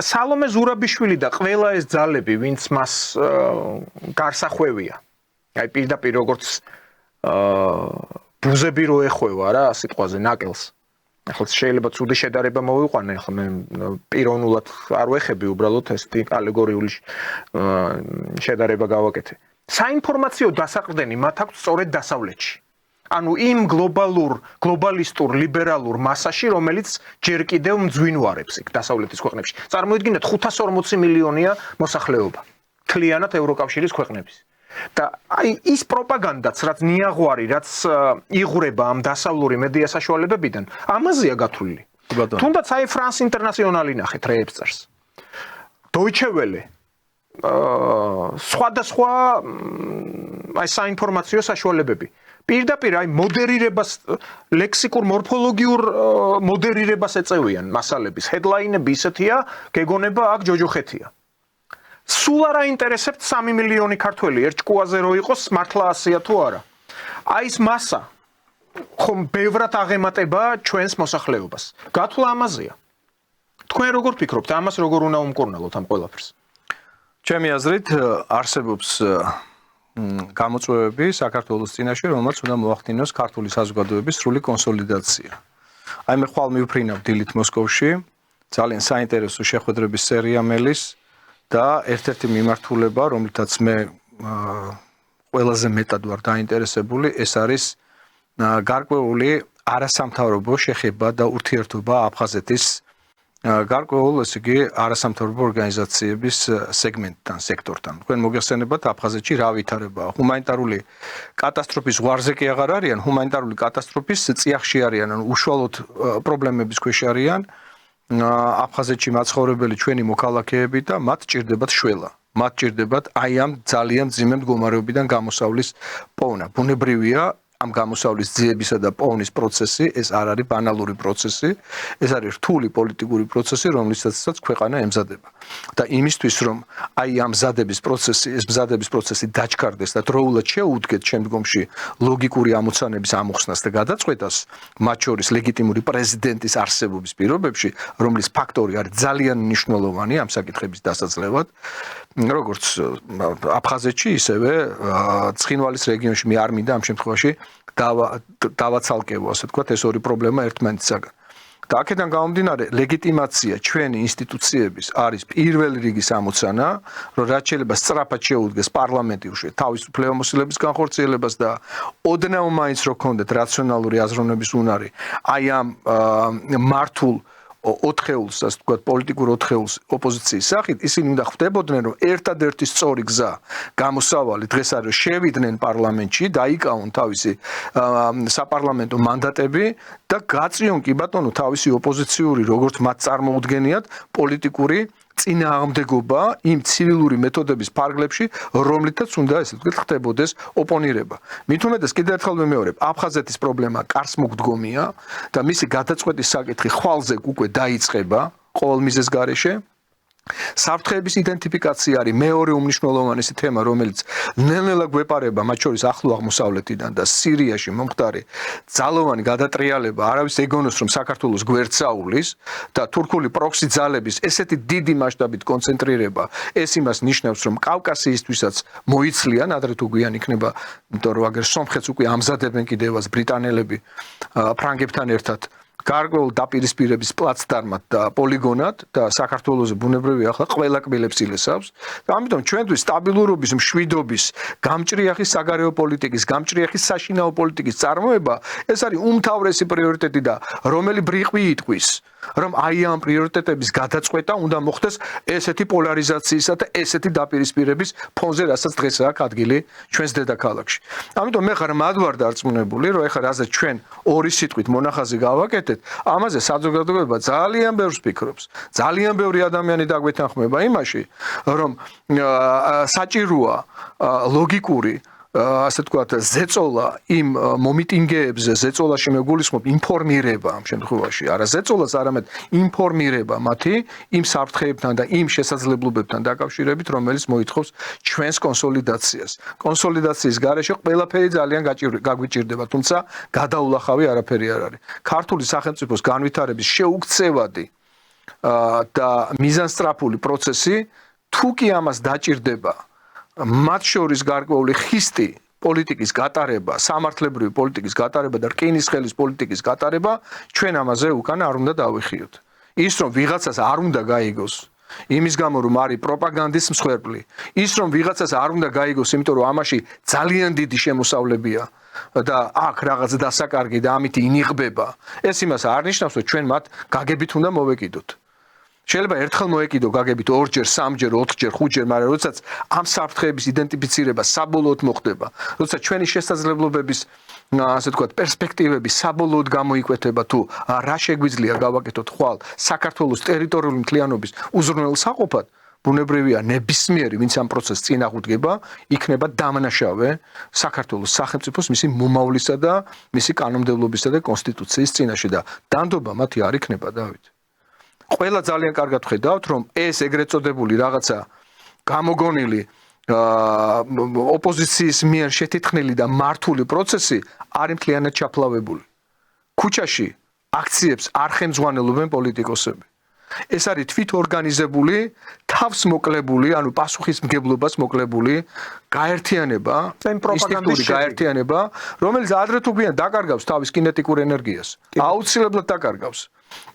სალომე ზურაბიშვილი და ყველა ეს ძალები, ვინც მას გარსახვევია. აი პირდაპირ როგორც ბუზები რო ეხვევა რა სიტყვაზე ნაკელს. ახლა შეიძლება ცუდი შედარება მოვიყვანე, ახლა მე პიროვნულად არ ვეხები უბრალოდ ესეთი ალეგორიული შედარება გავაკეთე. საინფორმაციო დასაყრდენი მათ აქვს სწორედ დასავლეთში. ანუ იმ გლობალისტურ ლიბერალურ მასაში, რომელიც ჯერ კიდევ მძვინვარებს იქ დასავლეთის ქვეყნებში. წარმოიდგინეთ 540 მილიონია მოსახლეობა. მთლიანად ევროკავშირის ქვეყნების. და აი ის პროპაგანდაც, რაც ნიაღვარი, რაც იღვრება ამ დასავლური მედია საშუალებებიდან, ამაზეა გათვლილი. თუნდაც აი France International-ი ნახეთ რეებს წერს. Deutsche Welle სხვადასხვა აი საინფორმაციო საშუალებები. პირდაპირ აი მოდერირებას ლექსიკურ მორფოლოგიურ მოდერირებას ეწევიან მასალების. ჰედლაინები ისეთია, გეგონება აქ ჯოჯოხეთია. სულ არ აინტერესებთ 3 მილიონი ქართველი ერთ ჭკუაზე რო იყოს, მართლა 100-ია თუ არა. აი ეს მასა ხომ ბევრად აღემატება ჩვენს მოსახლეობას. გათვლა ამაზეა. თქვენ როგორ ფიქრობთ, ამას როგორ უნდა უმკურნალოთ ამ ყველაფერს?
ჩემი აზრით არსებობს გამოწვევები საქართველოს წინაშე, რომელსაც უნდა მოახდინოს ქართული საზოგადოების სრული კონსოლიდაცია. აი მე ხვალ მივფრინავ დილით მოსკოვში, ძალიან საინტერესო შეხვედრების სერია მელის და ერთ-ერთი მიმართულება, რომლითაც მე ყველაზე მეტად ვარ დაინტერესებული, ეს არის გარკვეული არასამთავრობო შეხება და ურთიერთობა აფხაზეთის გარკვეულ ესე იგი არასამთავრობო ორგანიზაციების სეგმენტთან, სექტორთან. თქვენ მოგეხსენებათ აფხაზეთში რა ვითარებაა. ჰუმანიტარული კატასტროფის ზღვარზე კი აღარ არიან, ჰუმანიტარული კატასტროფის წიაღში არიან, ანუ უშუალოდ პრობლემების ქვეშ არიან. აფხაზეთში მაცხოვრებელი ჩვენი მოქალაქეები და მათ ჭირდებათ შველა. მათ ჭირდებათ აი ამ ძალიან მძიმე მდგომარეობიდან გამოსავლის პოვნა. ბუნებრივია ამ გამოსავლის ძიებისა და პოვნის პროცესი ეს არ არის ბანალური პროცესი, ეს არის რთული პოლიტიკური პროცესი, რომლისაცაც ქვეყანა ემზადება. და იმისთვის რომ აი ამ მზადების პროცესი დაჩქარდეს და დროულად შეუდგეთ შემდგომში ლოგიკური ამოცანების ამოხსნას და გადაწყვეტას, მათ შორის ლეგიტიმური პრეზიდენტის არსებობის პირობებში, რომლის ფაქტორი არის ძალიან მნიშვნელოვანი ამ საკითხების დასაძლევად, როგორც აფხაზეთში, ისევე ცხინვალის რეგიონში მე არ მინდა ამ შემთხვევაში დავაცალკევო, ასე ვთქვათ, ეს ორი პრობლემა ერთმანეთისაგან. და აქედან გამომდინარე, ლეგიტიმაცია ჩვენი ინსტიტუციების არის პირველი რიგის ამოცანა, რომ რაც შეიძლება სწრაფად შეუდგეს პარლამენტი უშუალოდ თავისუფლებამოსილების განხორციელებას და ოდნავ მაინც რო ქონდეთ რაციონალური აზროვნების უნარი, აი ამ მართულ ოთხეულს, ასე ვთქვათ, პოლიტიკურ ოთხეულს ოპოზიციის სახით, ისინი უნდა ხვდებოდნენ, რომ ერთადერთი სწორი გზა გამოსავალი დღეს არის შევიდნენ პარლამენტში, დაიკავონ თავისი საპარლამენტო მანდატები და გაწიონ კი ბატონო თავისი ოპოზიციური, როგორც მათ წარმოუდგენიათ, პოლიტიკური წინააღმდეგობა იმ ცივილური მეთოდების ფარგლებში, რომლითაც უნდა ესე ვთქვათ ხდებოდეს ოპონირება. მით უმეტეს კიდევ ერთხელ ვიმეორებ, აფხაზეთის პრობლემა კარს მოგდგომია და მისი გადაწყვეტის საკითხი ხვალზე უკვე დაიწყება ყოველ მიზეს გარეშე. საფრთხეების იდენტიფიკაცია არის მეორე უმნიშვნელოვანესი თემა, რომელიც ნელ-ნელა გვეპარება, მათ შორის ახლო აღმოსავლეთიდან და სირიაში მომხდარი ძალოვანი გადატრიალება, არავის ეგონოს, რომ საქართველოს გვერდსაულის და თურქული პროქსი ძალების ესეთი დიდი მასშტაბით კონცენტრირება, ეს იმას ნიშნავს, რომ კავკასიისთვისაც მოიცლიან, ადრე თუ გვიან იქნება, იმიტომ რომ აგერ სომხეთს უკვე ამზადებენ კიდევაც ბრიტანელები ფრანგებთან ერთად. გარკვეულ დაპირისპირების პლაცდარმად და პოლიგონად და საქართველოს ბუნებრივია ახლა ყველა კბილებს ილესავს და ამიტომ ჩვენთვის სტაბილურობის, მშვიდობის, გამჭრიახი საგარეო პოლიტიკის, გამჭრიახი საშინაო პოლიტიკის წარმოება ეს არის უმთავრესი პრიორიტეტი და რომელი ბრიყვი იტყვის რომ აი ამ პრიორიტეტების გადაწყვეტა უნდა მოხდეს ესეთი პოლარიზაციისა და ესეთი დაპირისპირების ფონზე, რასაც დღეს აქვს ადგილი ჩვენს დედაქალაქში. ამიტომ მე ხარ მათ ვარ დარწმუნებული, რომ ეხლა რაზეც ჩვენ ორი სიტყვით მონახაზი გავაკეთეთ, ამაზე საზოგადოება ძალიან ბევრს ფიქრობს. ძალიან ბევრი ადამიანი დაგვეთანხმება იმაში, რომ საჭიროა ლოგიკური ასე ვთქვათ, ზეწოლა იმ მომიტინგეებზე, ზეწოლაში მეგულისხმობ ინფორმირება ამ შემთხვევაში, არა ზეწოლას, არამედ ინფორმირება მათი იმ საფრთხეებთან და იმ შესაძლებლობებთან დაკავშირებით, რომელიც მოითხოვს ჩვენს კონსოლიდაციას. კონსოლიდაციის გარეშე ყველაფერი ძალიან გაგვიჭირდება, თუმცა გადაულახავი არაფერი არ არის. ქართული სახელმწიფოს განვითარების შეუქცევადი და მიზანსტრაფული პროცესი თუ კი ამას დაჭირდება მათ შორის გარკვეული ხისტი პოლიტიკის გატარება, სამართლებრივი პოლიტიკის გატარება და რკინისხელის პოლიტიკის გატარება, ჩვენ ამაზე უკან არ უნდა დავიხიოთ. ის რომ ვიღაცას არ უნდა გაიგოს, იმის გამო რომ არის პროპაგანდის მსხვერპლი, ის რომ ვიღაცას არ უნდა გაიგოს, იმიტომ რომ ამაში ძალიან დიდი შემოსავლებია და აქ რაღაც დასაკარგი და ამით ინიღბება, ეს იმას არ ნიშნავს, რომ ჩვენ მათ გაგებით უნდა მოვეკიდოთ. შეიძლება ერთხელ მოეკიდო გაგებით ორჯერ, სამჯერ, ოთხჯერ, ხუთჯერ, მაგრამ როდესაც ამ საფრთხეების იდენტიფიცირება საბოლოოდ მოხდება, როდესაც ჩვენი შესაძლებლობების, ასე ვთქვათ, პერსპექტივები საბოლოოდ გამოიკვეთება თუ რა შეგვიძლია გავაკეთოთ ხვალ საქართველოს ტერიტორიული მთლიანობის უზრუნველსაყოფად, ბუნებრივია ნებისმიერი, ვინც ამ პროცესს წინ აღუდგება, იქნება დამნაშავე საქართველოს სახელმწიფოს მისი მომავლისა და მისი კანონმდებლობისა და კონსტიტუციის წინაშე და დანდობა მათი არ იქნება, დავით. ყველა ძალიან კარგად ხედავთ, რომ ეს ეგრეთ წოდებული რაღაცა გამოგონილი ოპოზიციის მიერ შეთითხნილი და მართული პროცესი არის მთლიანად ჩაფლავებული. ქუჩაში აქციებს არ ხელმძღვანელობენ პოლიტიკოსები. ეს არის თვითორგანიზებული, თავს მოკლებული, ანუ პასუხისმგებლობას მოკლებული გაერთიანება, ინსტინქტური გაერთიანება, რომელიც ადრე თუ გვიან დაკარგავს თავის კინეტიკურ ენერგიას. აუცილებლად დაკარგავს.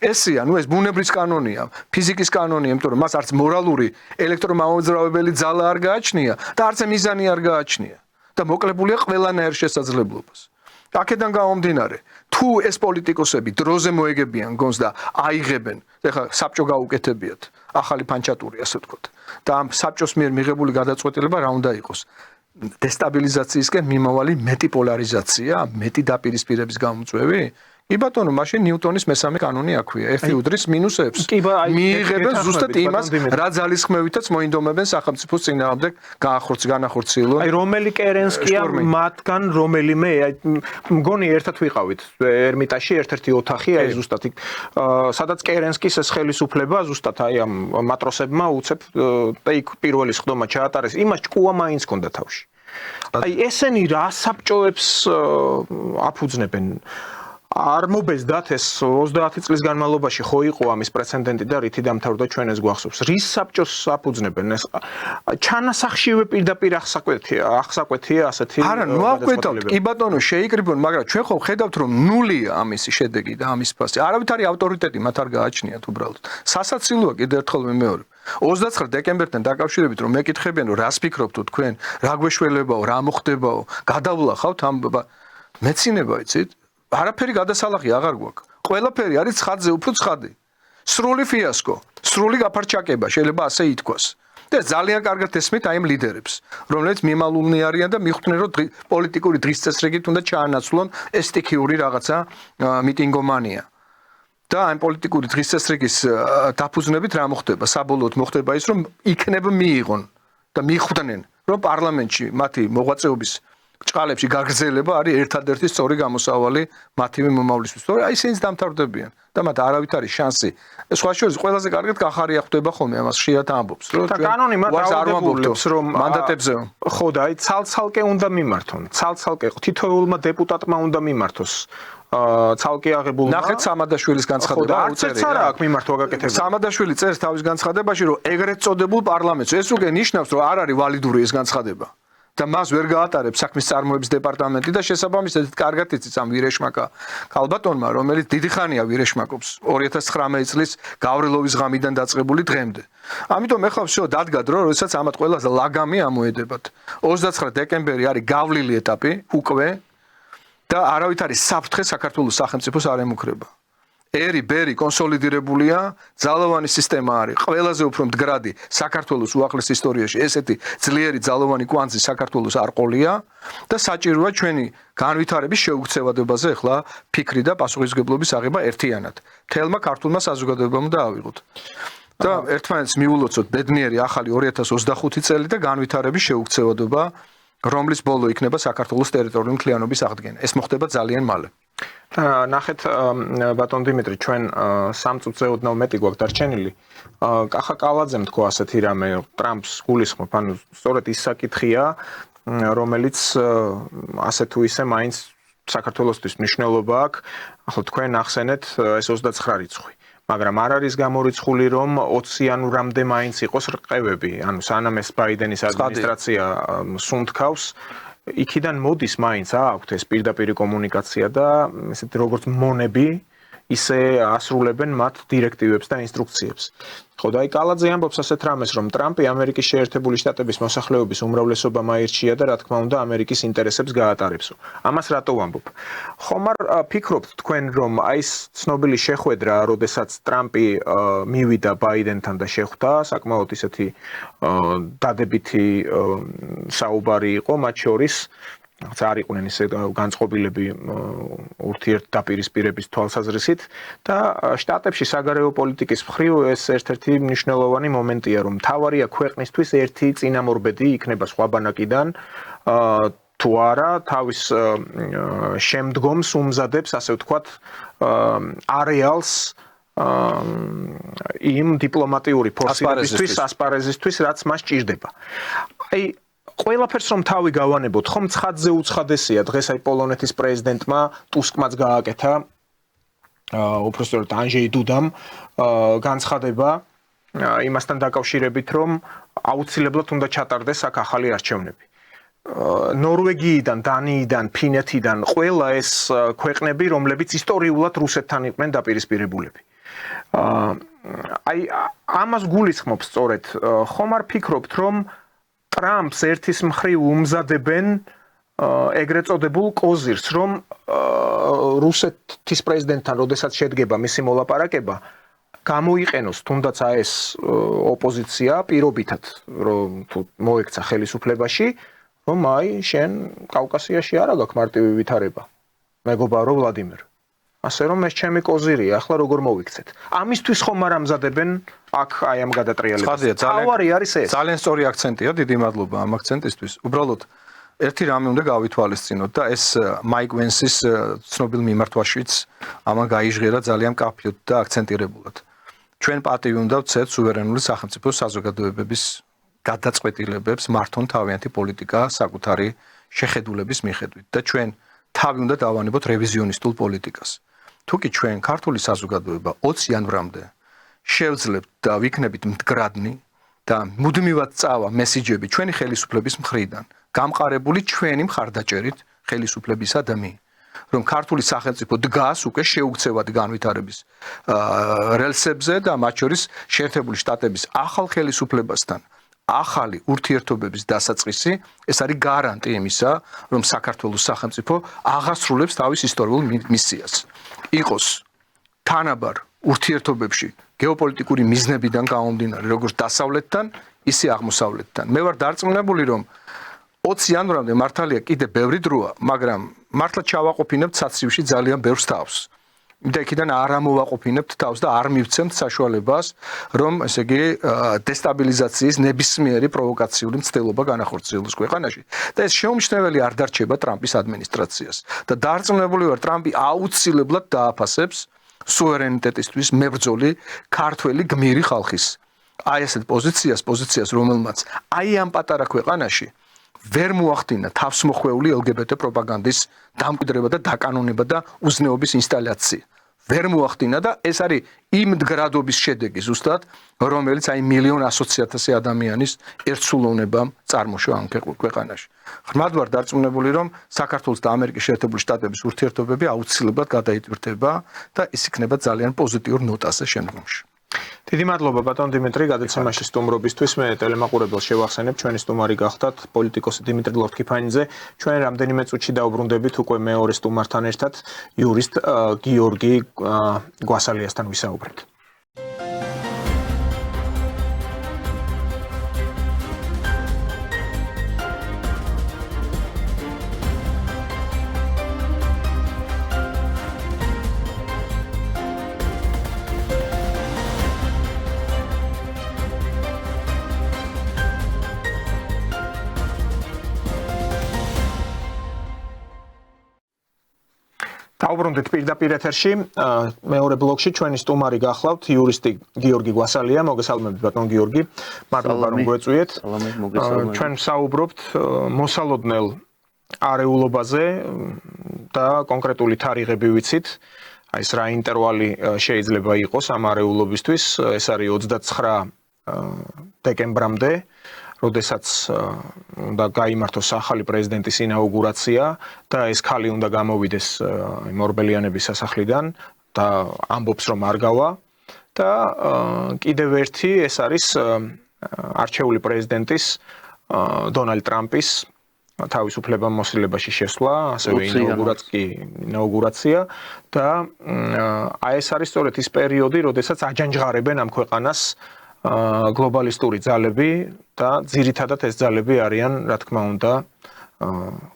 ესია, ეს ბუნებრივი კანონია, ფიზიკის კანონია, იმიტომ რომ მას არც მორალური ელექტრომამოძრავებელი ძალა არ გააჩნია და არც მიზანი არ გააჩნია და მოკლებულია ყველანაირ შესაძლებლობას. აქედან გამომდინარე, თუ ეს პოლიტიკოსები დროზე მოეგებიან გონს და აიღებენ, ეხლა საბჭო გაუკეთებიათ, ახალი ფანჩატური, ასე ვთქვათ. და ამ საბჭოს მიერ მიღებული გადაწყვეტილება რა უნდა იყოს? დესტაბილიზაციისკენ მიმავალი მეტი პოლარიზაცია, მეტი დაპირისპირების გამოწვევი? კი ბატონო, მაშინ ნიუტონის მესამე კანონი აქვია. ერთი უდრის მინუსებს. მიიღებენ ზუსტად იმას, რა ძალისხმევითაც მოინდომებენ სახელმწიფოს წინააღმდეგ განახორციელონ.
აი რომელი კერენსკია მათგან რომელიმე, აი მგონი ერთად ვიყავით ერმიტაჟში ერთ-ერთი ოთახი, აი ზუსტად იქ სადაც კერენსკის ეს ხელისუფლება ზუსტად აი ამ მატროსებმა უცებ და იქ პირველი სხდომა ჩაატარეს. იმას ჭკუა მაინც ჰქონდა თავში. აი ესენი რა საბჭოებს აფუძნებენ? არ მობეზდათ ეს 30 წლის განმავლობაში ხო იყო ამის პრეცედენტი და რითი დამთავრდა ჩვენ ეს გვახსოვს. რის საბჭოს აფუძნებენ ეს? ჩანასახშივე პირდაპირ ახსაკვეთია ასეთი.
არა, ნუ ავკვეთავთ, კი ბატონო, შეიკრიბონ, მაგრამ ჩვენ ხო ხედავთ რომ ნულია ამისი შედეგი და ამის ფასი. არავითარი ავტორიტეტი მათ არ გააჩნიათ უბრალოდ. სასაცილოა კიდევ ერთხელ ვიმეორებ. 29 დეკემბერთან დაკავშირებით რომ მეკითხებიან რომ რას ფიქრობთ თქვენ, რა გვეშველებაო, რა მოხდებაო, გადავლახავთ ამ მეცინება იცით? არაფერი გადასალახი აღარ გვაქვს. ყველაფერი არის ცხადზე უფრო ცხადი. სრული ფიასკო, სრული გაფარჩაკება, შეიძლება ასე ითქვას. და ძალიან კარგად ესმით აი ამ ლიდერებს, რომლებიც მიმალულნი არიან და მიხვდნენ რომ პოლიტიკური დღის წესრიგით უნდა ჩაანაცვლონ ეს სტიქიური რაღაცა მიტინგომანია. და ამ პოლიტიკური დღის წესრიგის დაფუძნებით რა მოხდება? საბოლოოდ მოხდება ის რომ იქნებ მიიღონ და მიხვდნენ რომ პარლამენტში მათი მოღვაწეობის ჭყალებში გაგრძელება არის ერთადერთი სწორი გამოსავალი მათივე მომავლისთვის. თორე აი ისინიც დამთავრდებიან და მათ არავით არის შანსი. სხვა შორის ყველაზე კარგად კახარია ხვდება ხოლმე ამას ხშირად ამბობს, რომ
და კანონი მათ აუგებულებს რომ
მანდატებზე
ხო და აი ცალ-ცალკე უნდა მიმართონ. ცალ-ცალკე თითოეულმა დეპუტატმა უნდა მიმართოს. ცალკე აღებულმა
ნახეთ სამადაშვილის განცხადება
არც არა აქვს მიმართვა გაკეთება.
სამადაშვილი წერს თავის განცხადებაში რომ ეგრეთ წოდებულ პარლამენტს ეს უკვე ნიშნავს რომ არ არის ვალიდური ეს განცხადება. და მას ვერ გაატარებს საქმის წარმოების დეპარტამენტი და შესაბამისად კარგად იცის ამ ვირეშმაკა ქალბატონმა, რომელიც დიდი ხანია ვირეშმაკობს 2019 წლის გავრილოვის ღამიდან დაწყებული დღემდე. ამიტომ ეხლა всё დადგა დრო, როდესაც ამათ ყველაზე ლაგამი ამოედებათ. 29 დეკემბერი არის გავლილი ეტაპი უკვე და არავით არის საფრთხე საქართველოს სახელმწიფოს არ ემუქრება. ერი-ბერი კონსოლიდირებულია, ძალოვანი სისტემა არის, ყველაზე უფრო მდგრადი საქართველოს უახლეს ისტორიაში ესეთი ძლიერი ძალოვანი კვანძი საქართველოს არ ყოლია და საჭიროა ჩვენი განვითარების შეუქცევადებაზე ახლა ფიქრი და პასუხისმგებლობის აღება ერთიანად. თელმა ქართულმა საზოგადოებამ დაავიღოთ. და ერთმანეთს მიულოცოთ ბედნიერი ახალი 2025 წელი და განვითარების შეუქცევადობა, რომლის ბოლო იქნება საქართველოს ტერიტორიული მთლიანობის აღდგენა. ეს მოხდება ძალიან მალე.
ნახეთ ბატონ დიმიტრი, ჩვენ 3 წუთზე ოდნავ მეტი გვაქვს დარჩენილი. კახა კალაძემ თქვა ასეთი რამე, ტრამპს გულისხმობ, ანუ სწორედ ის საკითხია, რომელიც ასე თუ ისე მაინც საქართველოსთვის მნიშვნელობა აქვს. ახლა თქვენ ახსენეთ ეს 29 რიცხვი. მაგრამ არ არის გამორიცხული რომ 20-იანვრამდე მაინც იყოს რყევები, ანუ სანამ ეს ბაიდენის ადმინისტრაცია სუნთქავს იქიდან მოდის მაინც აქვთ ეს პირდაპირი კომუნიკაცია და ესეთი როგორც მონები ისე ასრულებენ მათ დირექტივებს და ინსტრუქციებს. ხო და აი კალაძე ამბობს ასეთ რამეს რომ ტრამპი ამერიკის შეერთებული შტატების მოსახლეობის უმრავლესობამ აირჩია და რა თქმა უნდა ამერიკის ინტერესებს გაატარებსო. ამას რატო ვამბობ? ხომ არ ფიქრობთ თქვენ რომ აი ეს ცნობილი შეხვედრა, როდესაც ტრამპი მივიდა ბაიდენთან და შეხვდა, საკმაოდ ისეთი დადებითი საუბარი იყო მათ შორის არ იყვნენ ისე განწყობილები ურთიერთდაპირისპირების თვალსაზრისით და შტატებში საგარეო პოლიტიკის მხრივ ეს ერთ-ერთი მნიშვნელოვანი მომენტია რომ მთავარია ქვეყნისთვის ერთი წინამორბედი იქნება სხვა ბანაკიდან თუ არა თავის შემდგომს უმზადებს ასე ვთქვათ არეალს იმ დიპლომატიური ფორსირებისთვის ასპარეზისთვის რაც მას ჭირდება. აი ყველაფერს რომ თავი გავანებოთ, ხომ ცხადზე უცხადესია დღეს აი პოლონეთის პრეზიდენტმა ტუსკმაც გააკეთა უпростоრად ანჟეი დუდამ განცხადება იმასთან დაკავშირებით რომ აუცილებლად უნდა ჩატარდეს აქ ახალი არჩევნები. ნორვეგიიდან, დანიიდან, ფინეთიდან ყველა ეს ქვეყნები, რომლებიც ისტორიულად რუსეთთან იყვნენ დაპირისპირებულები. აი ამას გულისხმობს სწორედ ხომ არ ფიქრობთ რომ ტრამპს ერთის მხრივ უმზადებენ ეგრეთ წოდებულ კოზირს, რომ რუსეთის პრეზიდენტთან როდესაც შედგება მისი მოლაპარაკება, გამოიყენოს თუნდაც ეს ოპოზიცია პირობითად, რომ თუ მოექცა ხელისუფლებაში, რომ შენ კავკასიაში არა გაქვს მარტივი ვითარება. მეგობარო ვლადიმერ. ასე რომ ეს ჩემი კოზირია, ახლა როგორ მოვიქცეთ. ამისთვის ხომ არ ამზადებენ აქ ამ გადატრიალებას. თავარი არის ეს.
ძალიან სწორი აქცენტია, დიდი მადლობა ამ აქცენტისთვის. უბრალოდ ერთი რამე უნდა გავითვალისწინოთ და ეს მაიკ ვენსის ცნობილ მიმართვაშიც ამან გაიჟღერა ძალიან კაფიოდ და აქცენტირებულად. ჩვენ პატივი უნდა ვცეთ სუვერენული სახელმწიფოს საზოგადოებების გადაწყვეტილებებს მართონ თავიანთი პოლიტიკა საკუთარი შეხედულების მიხედვით და ჩვენ თავი უნდა დავანებოთ რევიზიონისტულ პოლიტიკას. თუ კი ჩვენ ქართული საზოგადოება 20 იანვრამდე შევძლებთ და ვიქნებით მდგრადნი და მუდმივად წავა მესიჯები ჩვენი ხელისუფლების მხრიდან, გამყარებული ჩვენი მხარდაჭერით ხელისუფლებისა და რომ ქართული სახელმწიფო დგას უკვე შეუქცევად განვითარების რელსებზე და მათ შორის შეერთებული შტატების ახალ ხელისუფლებასთან ახალი ურთიერთობების დასაწყისი, ეს არის გარანტი იმისა, რომ საქართველოს სახელმწიფო აღასრულებს თავის ისტორიულ მისიას. იყოს თანაბარ ურთიერთობებში გეოპოლიტიკური მიზნებიდან გამომდინარე, როგორც დასავლეთთან, ისე აღმოსავლეთთან. მე ვარ დარწმუნებული, რომ 20 იანვრამდე მართალია კიდე ბევრი დროა, მაგრამ მართლა ჩავაყოფინებთ საცივში ძალიან ბევრს თავს. და იქიდან არ ამოვაყოფინებთ თავს და არ მივცემთ საშუალებას, რომ ესე იგი დესტაბილიზაციის ნებისმიერი პროვოკაციული მცდელობა განახორციელოს ქვეყანაში. და ეს შეუმჩნეველი არ დარჩება ტრამპის ადმინისტრაციას. და დარწმუნებული ვარ, ტრამპი აუცილებლად დააფასებს სუვერენიტეტისთვის მებრძოლი ქართველი გმირი ხალხის. აი ესეთ პოზიციას, რომელმაც აი ამ პატარა ქვეყანაში ვერ მოახდინა თავსმოხვეული LGBT პროპაგანდის დამკვიდრება და დაკანონება და უზნეობის ინსტალაცია. ვერ მოახდინა და ეს არის იმ მდგრადობის შედეგი ზუსტად, რომელიც აი მილიონ 120,000 ადამიანის ერთსულოვნებამ წარმოშვა ამ ქვეყანაში. ღრმად ვარ დარწმუნებული, რომ საქართველოს და ამერიკის შეერთებული შტატების ურთიერთობები აუცილებლად გადაიტვირთება და ის იქნება ძალიან პოზიტიურ ნოტაზე შემდგომში.
დიდი მადლობა ბატონ დიმიტრი გადაცემაში სტუმრობისთვის. მე ტელემაყურებელს შევახსენებ, ჩვენი სტუმარი გახდათ პოლიტიკოსი დიმიტრი ლორთქიფანიძე. ჩვენ რამდენიმე წუთში დაუბრუნდებით უკვე მეორე სტუმართან ერთად, იურისტ გიორგი გვასალიასთან ვისაუბრეთ. დაუბრუნდით პირდაპირ ეთერში. მეორე ბლოკში ჩვენი სტუმარი გახლავთ იურისტი გიორგი გვასალია. მოგესალმებით ბატონ გიორგი. მადლობა რომ გვეწვიეთ. ჩვენ ვსაუბრობთ მოსალოდნელ არეულობაზე და კონკრეტული თარიღები ვიცით. აი ეს რა ინტერვალი შეიძლება იყოს ამ არეულობისთვის. ეს არის 29 დეკემბრამდე, როდესაც უნდა გაიმართოს ახალი პრეზიდენტის ინაუგურაცია და ეს ქალი უნდა გამოვიდეს მორბელიანების სასახლიდან და ამბობს რომ არ გავა და კიდევ ერთი ეს არის არჩეული პრეზიდენტის დონალდ ტრამპის თავისუფლებამოსილებაში შესვლა, ასევე ინაუგურაცია და აი ეს არის სწორედ ის პერიოდი, როდესაც აჯანჯღარებენ ამ ქვეყანას გლობალისტური ძალები და ძირითადად ეს ძალები არიან, რა თქმა უნდა,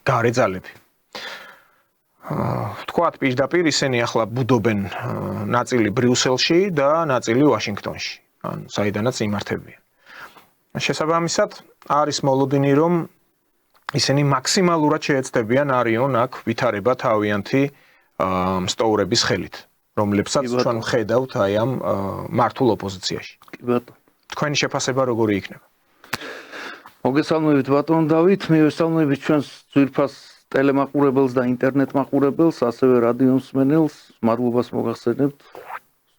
გარე ძალები. თქვათ პირდაპირ ისინი ახლა ბუდობენ ნაწილი ბრიუსელში და ნაწილი ვაშინგტონში, ანუ საიდანაც იმართებიან. შესაბამისად, არის მოლოდინი, რომ ისინი მაქსიმალურად შეეცდებიან არიონ აქ ვითარება თავიანთი მსტოვრების ხელით, რომლებსაც ჩვენ ვხედავთ აი ამ მართულ ოპოზიციაში.
კი ბატონო.
თქვენი შეფასება როგორი იქნება?
მოგესალმებით ბატონ დავით, მივესალმებით ჩვენს ძვირფას ტელემაყურებელს და ინტერნეტ მაყურებელს, ასევე რადიო მსმენელს. მადლობას მოგახსენებთ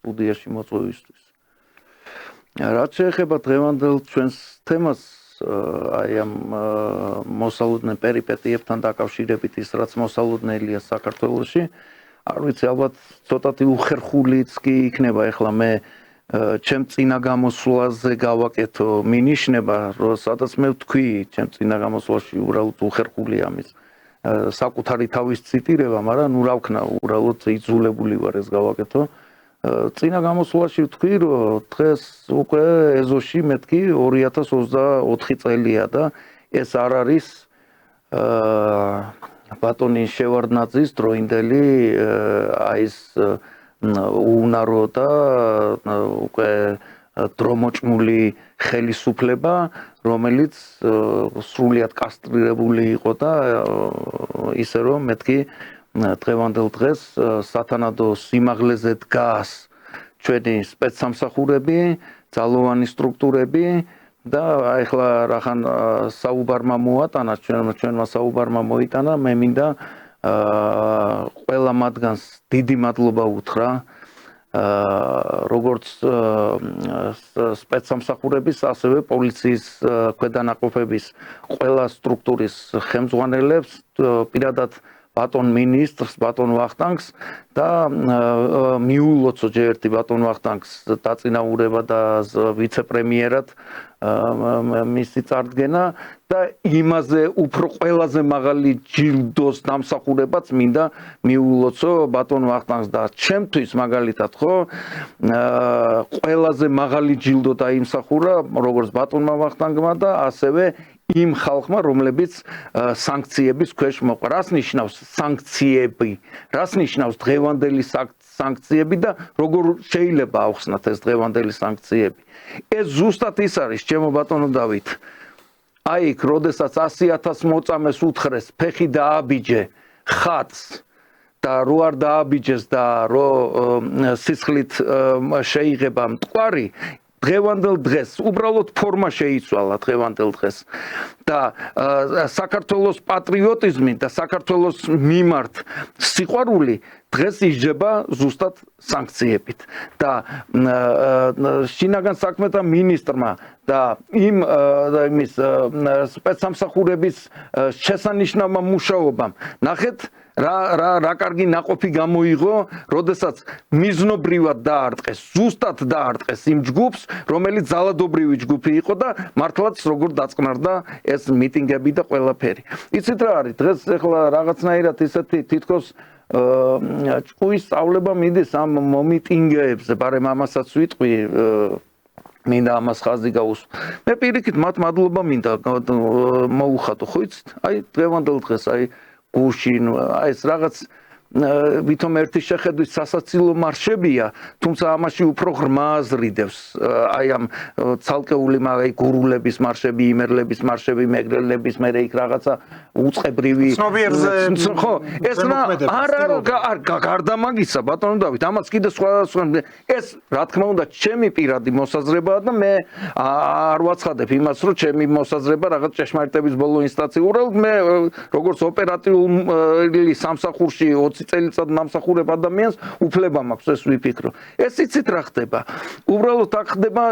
სტუდიაში მოწვევისთვის. რაც შეეხება დღევანდელ ჩვენს თემას, აი ამ მოსალოდნელ პერიპეტიებთან დაკავშირებით ის რაც მოსალოდნელია საქართველოში, არ ვიცი, ალბათ ცოტათი უხერხულიც კი იქნება ახლა მე ჩემ წინა გამოსვლაზე გავაკეთო მინიშნება, რომ სადაც მე ვთქვი, ჩემ წინა გამოსვლაში უბრალოდ უხერხული ამის საკუთარი თავის ციტირება, მაგრამ ნუ რა ვქნა, უბრალოდ იძულებული ვარ ეს გავაკეთო. წინა გამოსვლაში ვთქვი, რომ დღეს უკვე ეზოში მეთქი 2024 წელია და ეს არ არის ბატონი შევარდნაძის დროინდელი აი ეს უნარო და უკვე დრომოჭმული ხელისუფლება, რომელიც სრულიად კასტრირებული იყო და ისე რომ მეთქი დღევანდელ დღეს სათანადო სიმაღლეზე დგას ჩვენი სპეცსამსახურები, ძალოვანი სტრუქტურები და ახლა რახან საუბარმა მოატანა, ჩვენმა საუბარმა მოიტანა, მე მინდა ყველა მათგანს დიდი მადლობა უთხრა, როგორც სპეცსამსახურების, ასევე პოლიციის ქვედანაყოფების ყველა სტრუქტურის ხელმძღვანელებს, პირადად ბატონ მინისტრს, ბატონ ვახტანგს და მიულოცო ჯერ ერთი ბატონ ვახტანგს დაწინაურება და ვიცე-პრემიერად მისი წარდგენა და იმაზე უფრო ყველაზე მაღალი ჯილდოს დამსახურებაც მინდა მიულოცო ბატონ ვახტანგს და ჩემთვის მაგალითად ხო ყველაზე მაღალი ჯილდო დაიმსახურა როგორც ბატონმა ვახტანგმა და ასევე იმ ხალხმა, რომლებიც სანქციების ქვეშ მოყვა. Რას ნიშნავს სანქციები? Რას ნიშნავს დღევანდელი სანქციები და როგორ შეიძლება ახსნათ ეს დღევანდელი სანქციები? ეს ზუსტად ის არის, ჩემო ბატონო დავით. აი იქ, როდესაც 100,000 მოწამეს უთხრეს, ფეხი დააბიჯე ხატს და რო არ დააბიჯეს და რო სისხლით შეიღება მტკვარი დღევანდელ დღეს უბრალოდ ფორმა შეიცვალა დღევანდელ დღეს და საქართველოს პატრიოტიზმი და საქართველოს მიმართ სიყვარული დღეს იჯება ზუსტად სანქციებით და შინაგან საქმეთა მინისტრმა და იმის სპეცსამსახურების შესანიშნავმა მუშაობამ ნახეთ რა კარგი ნაყოფი გამოიღო, როდესაც მიზნობრივად დაარტყეს, ზუსტად დაარტყეს იმ ჯგუფს, რომელიც ძალადობრივი ჯგუფი იყო და მართლაც როგორ დაწყნარდა ეს მიტინგები და ყველაფერი. იცით რა არის, დღეს ახლა რაღაცნაირად ისეთი თითქოს ჭკუის სწავლება მიდის ამ მომიტინგეებზე, ბარემ ამასაც ვიტყვი მინდა ამას ხაზი გაუსვა. მე პირიქით მათ მადლობა მინდა მოუხატო, ხო იცით? აი დღევანდელ დღეს აი გუშინ ეს რაღაც ვითომ ერთი შეხედვით სასაცილო მარშებია, თუმცა ამაში უფრო ღრმა აზრიდებს. აი ამ ცალკეული მაგ გურულების მარშები, იმერლების მარშები, მეგრელების, მე იქ რაღაცა უწყებრივი ხო, ეს არ გარდა მაგისა, ბატონო დავით, ამას კიდე სხვა ეს რა თქმა უნდა ჩემი პირადი მოსაზრებაა და მე არ ვაცხადებ იმას, რომ ჩემი მოსაზრება რაღაც ჭეშმარიტების ბოლო ინსტანცია. უბრალოდ მე როგორც ოპერატიული სამსახურში 20 წელიწად დამსახურებ ადამიანს უფლება მაქვს ეს ვიფიქრო. ეს იცით რა ხდება? უბრალოდ აქ ხდება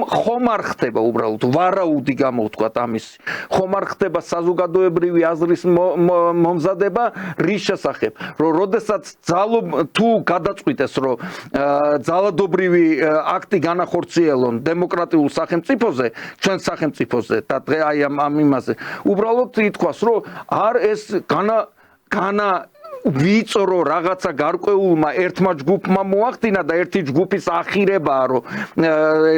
ხომ არ ხდება უბრალოდ ვარაუდი გამოვთქვათ ამის. ხომ არ ხდება საზოგადოებრივი აზრის მომზადება რის შესახებ, რომ როდესაც თუ გადაწყვიტეს, რომ ძალადობრივი აქტი განახორციელონ დემოკრატიულ სახელმწიფოზე, ჩვენ სახელმწიფოზე და აი ამ იმაზე, უბრალოდ ითქვას, რომ არ ეს ვიწრო რაღაცა გარკვეულმა ერთმა ჯგუფმა მოახდინა და ერთი ჯგუფის ახირებაა, რომ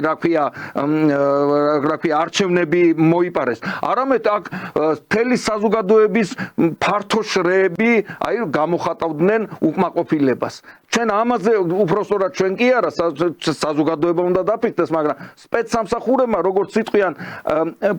რა ქვია არჩევნები მოიპარეს. არამედ აქ მთელი საზოგადოების ფართო შრეები აი გამოხატავდნენ უკმაყოფილებას. ჩვენ ამაზე უბრალოდ ჩვენ კი არა საზოგადოება უნდა დაფიქრდეს, მაგრამ სპეცსამსახურებმა როგორც სიტყვიან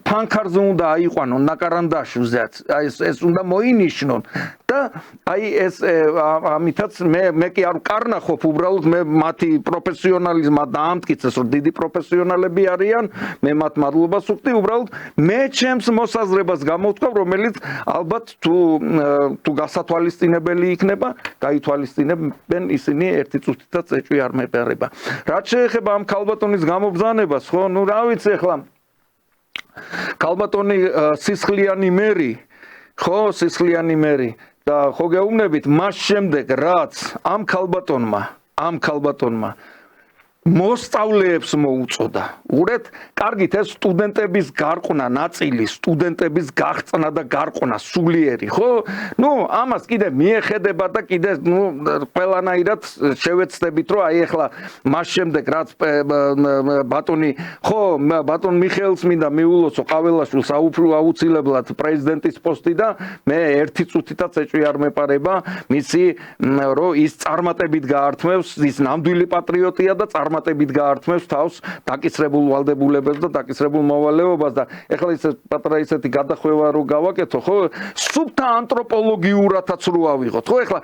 ფანქარზე უნდა აიყვანონ ნაკარანდაშზე, აი ეს უნდა მოინიშნონ და აი ეს ამითაც მე კი არ ვკარნახობ, უბრალოდ მე მათი პროფესიონალიზმად დაამტკიცეს, რომ დიდი პროფესიონალები არიან, მე მათ მადლობას ვუხდი, უბრალოდ მე ჩემს მოსაზრებას გამოვთქვამ, რომელიც ალბათ თუ გასათვალისწინებელი იქნება, გაითვალისწინებენ ისინი ერთი წუთითაც ეჭვი არ მეპარება. რაც შეეხება ამ ქალბატონის გამობრძანებას, ხო, ნუ რა ვიცი ახლა ქალბატონი სისხლიანი მერი, ხო, სისხლიანი მერი და ხო გეუბნებით მას შემდეგ რაც ამ ქალბატონმა მოსწავლეებს მოუწოდა. ურეთ, კარგით ეს სტუდენტების გარყვნა ნაწილი, სტუდენტების გაღწნა და გარყვნა სულიერი, ხო? ნუ ამას კიდე მიეხედება და კიდე ყველანაირად შევეცდებით, რომ აი ახლა მას შემდეგ რაც ბატონი, ხო, ბატონ მიხეილს მინდა მიულოცო ყაველაშვილს აუცილებლად პრეზიდენტის პოსტი და მე ერთი წუთითაც ეჭვი არ მეპარება მისი, რომ ის წარმატებით გაართმევს, ის ნამდვილი პატრიოტია და წარმატებით გაართმევს თავს დაკისრებულ ვალდებულებებს და დაკისრებულ მოვალეობას და ეხლა ის პატარა ისეთი გადახვევა რო გავაკეთო, ხო? სუფთა ანთროპოლოგიურათაც რო ავიღოთ, ხო? ეხლა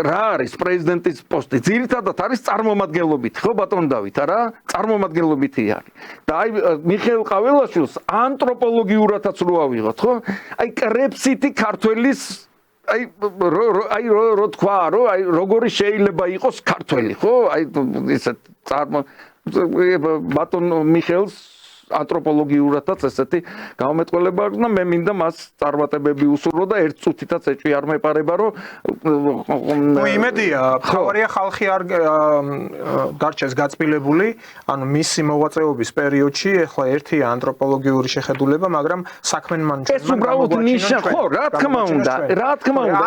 რა არის პრეზიდენტის პოსტი? ძირითადად არის წარმომადგენლობით, ხო ბატონ დავით, არა? წარმომადგენლობითი არის. და აი მიხეილ ყაველაშვილს ანთროპოლოგიურათაც რო ავიღოთ, ხო? აი კრეფსიტი ქართველის აი რო თქვა, რომ აი როგორი შეიძლება იყოს ქართველი, ხო? აი ისეთ ბატონ მიხეილს ანთროპოლოგიურათაც ესეთი გამომეტყველება აქვს და მე მინდა მას წარმატებები უსურვო და ერთ წუთითაც ეჭვი არ მეპარება, რომ
ნუ იმედია, თავარია ხალხი არ დარჩეს გაწმილებული, ანუ მისი მოღვაწეობის პერიოდში ახლა ერთია ანთროპოლოგიური შეხედულება, მაგრამ საქმენ მან
ეს უბრალოდ ნიშნა, ხო, რა თქმა უნდა.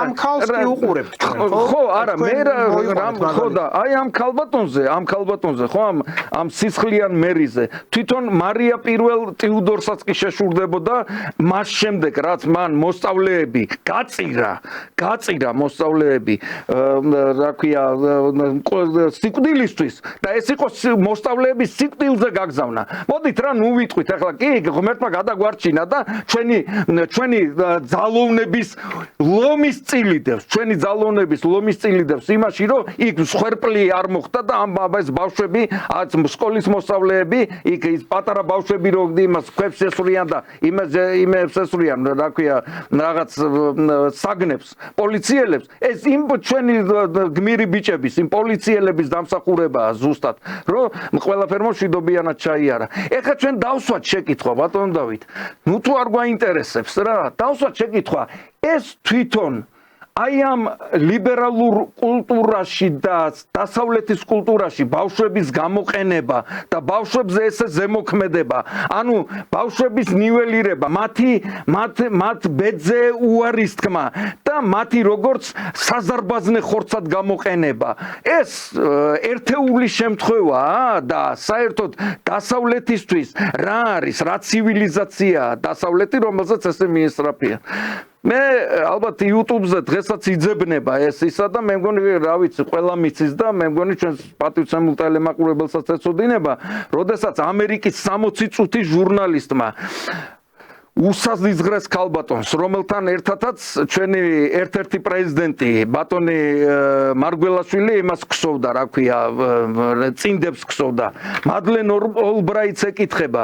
ამ ქალს კი უყურებთ ჩვენ,
ხო, არა, მე ხო და აი ამ ქალბატონზე, ხო, ამ სისხლიან მერიზე თვითონ მარია პირველ ტიუდორსაც კი შეშურდებოდა მას შემდეგ რაც მან მოსწავლეები გაწირა მოსწავლეები რა ქვია სიკვდილისთვის და ეს იყო მოსწავლეების სიკვდილზე გაგზავნა. მოდით რა ნუ ვიტყვით ახლა კი ღმერთმა გადაგვარჩინა და ჩვენი ძალოვნების ლომის წილიდებს იმაში რომ იქ სხერპლი არ მოხდა და ამ ეს ბავშვები სკოლის მოსწავლეები იქ ის პატარა ბავშვები რო იმას ქვებს ესვრიან და იმებს ესვრიან რა ქვია რაღაც საგნებს პოლიციელებს ეს იმ ჩვენი გმირი ბიჭების იმ პოლიციელების დამსახურებაა ზუსტად რომ ყველაფერმა მშვიდობიანად ჩაიარა. ეხლა ჩვენ დავსვათ შეკითხვა ბატონ დავით, ნუ თუ არ გვაინტერესებს რა, დავსვათ შეკითხვა ეს თვითონ აი ამ ლიბერალურ კულტურაში და დასავლეთის კულტურაში ბავშვების გამოყენება და ბავშვებზე ესე ზემოქმედება, ანუ ბავშვების ნიველირება, მათ ბედზე უარის თქმა და მათი როგორც საზარბაზნე ხორცად გამოყენება. ეს ერთეული შემთხვევაა და საერთოდ დასავლეთისთვის რა არის, რა ცივილიზაციაა დასავლეთი, რომელსაც ესე მიესწრაფია. მე ალბათ YouTube-ზე დღესაც იძებნება ეს ისა და მე მგონი რა ვიცი ყველა მიცის და მე მგონი ჩვენს პატივცემულ ტელემაყურებელსაც ეცოდინება, როდესაც ამერიკის 60 წუთის ჟურნალისტმა უსაზღრეს ქალბატონს, რომელთან ერთადაც ჩვენი ერთ-ერთი პრეზიდენტი ბატონი მარგველაშვილი იმას ქსოვდა, რა ქვია, წინდებს ქსოვდა. მადლენ ოლბრაიტს ეკითხება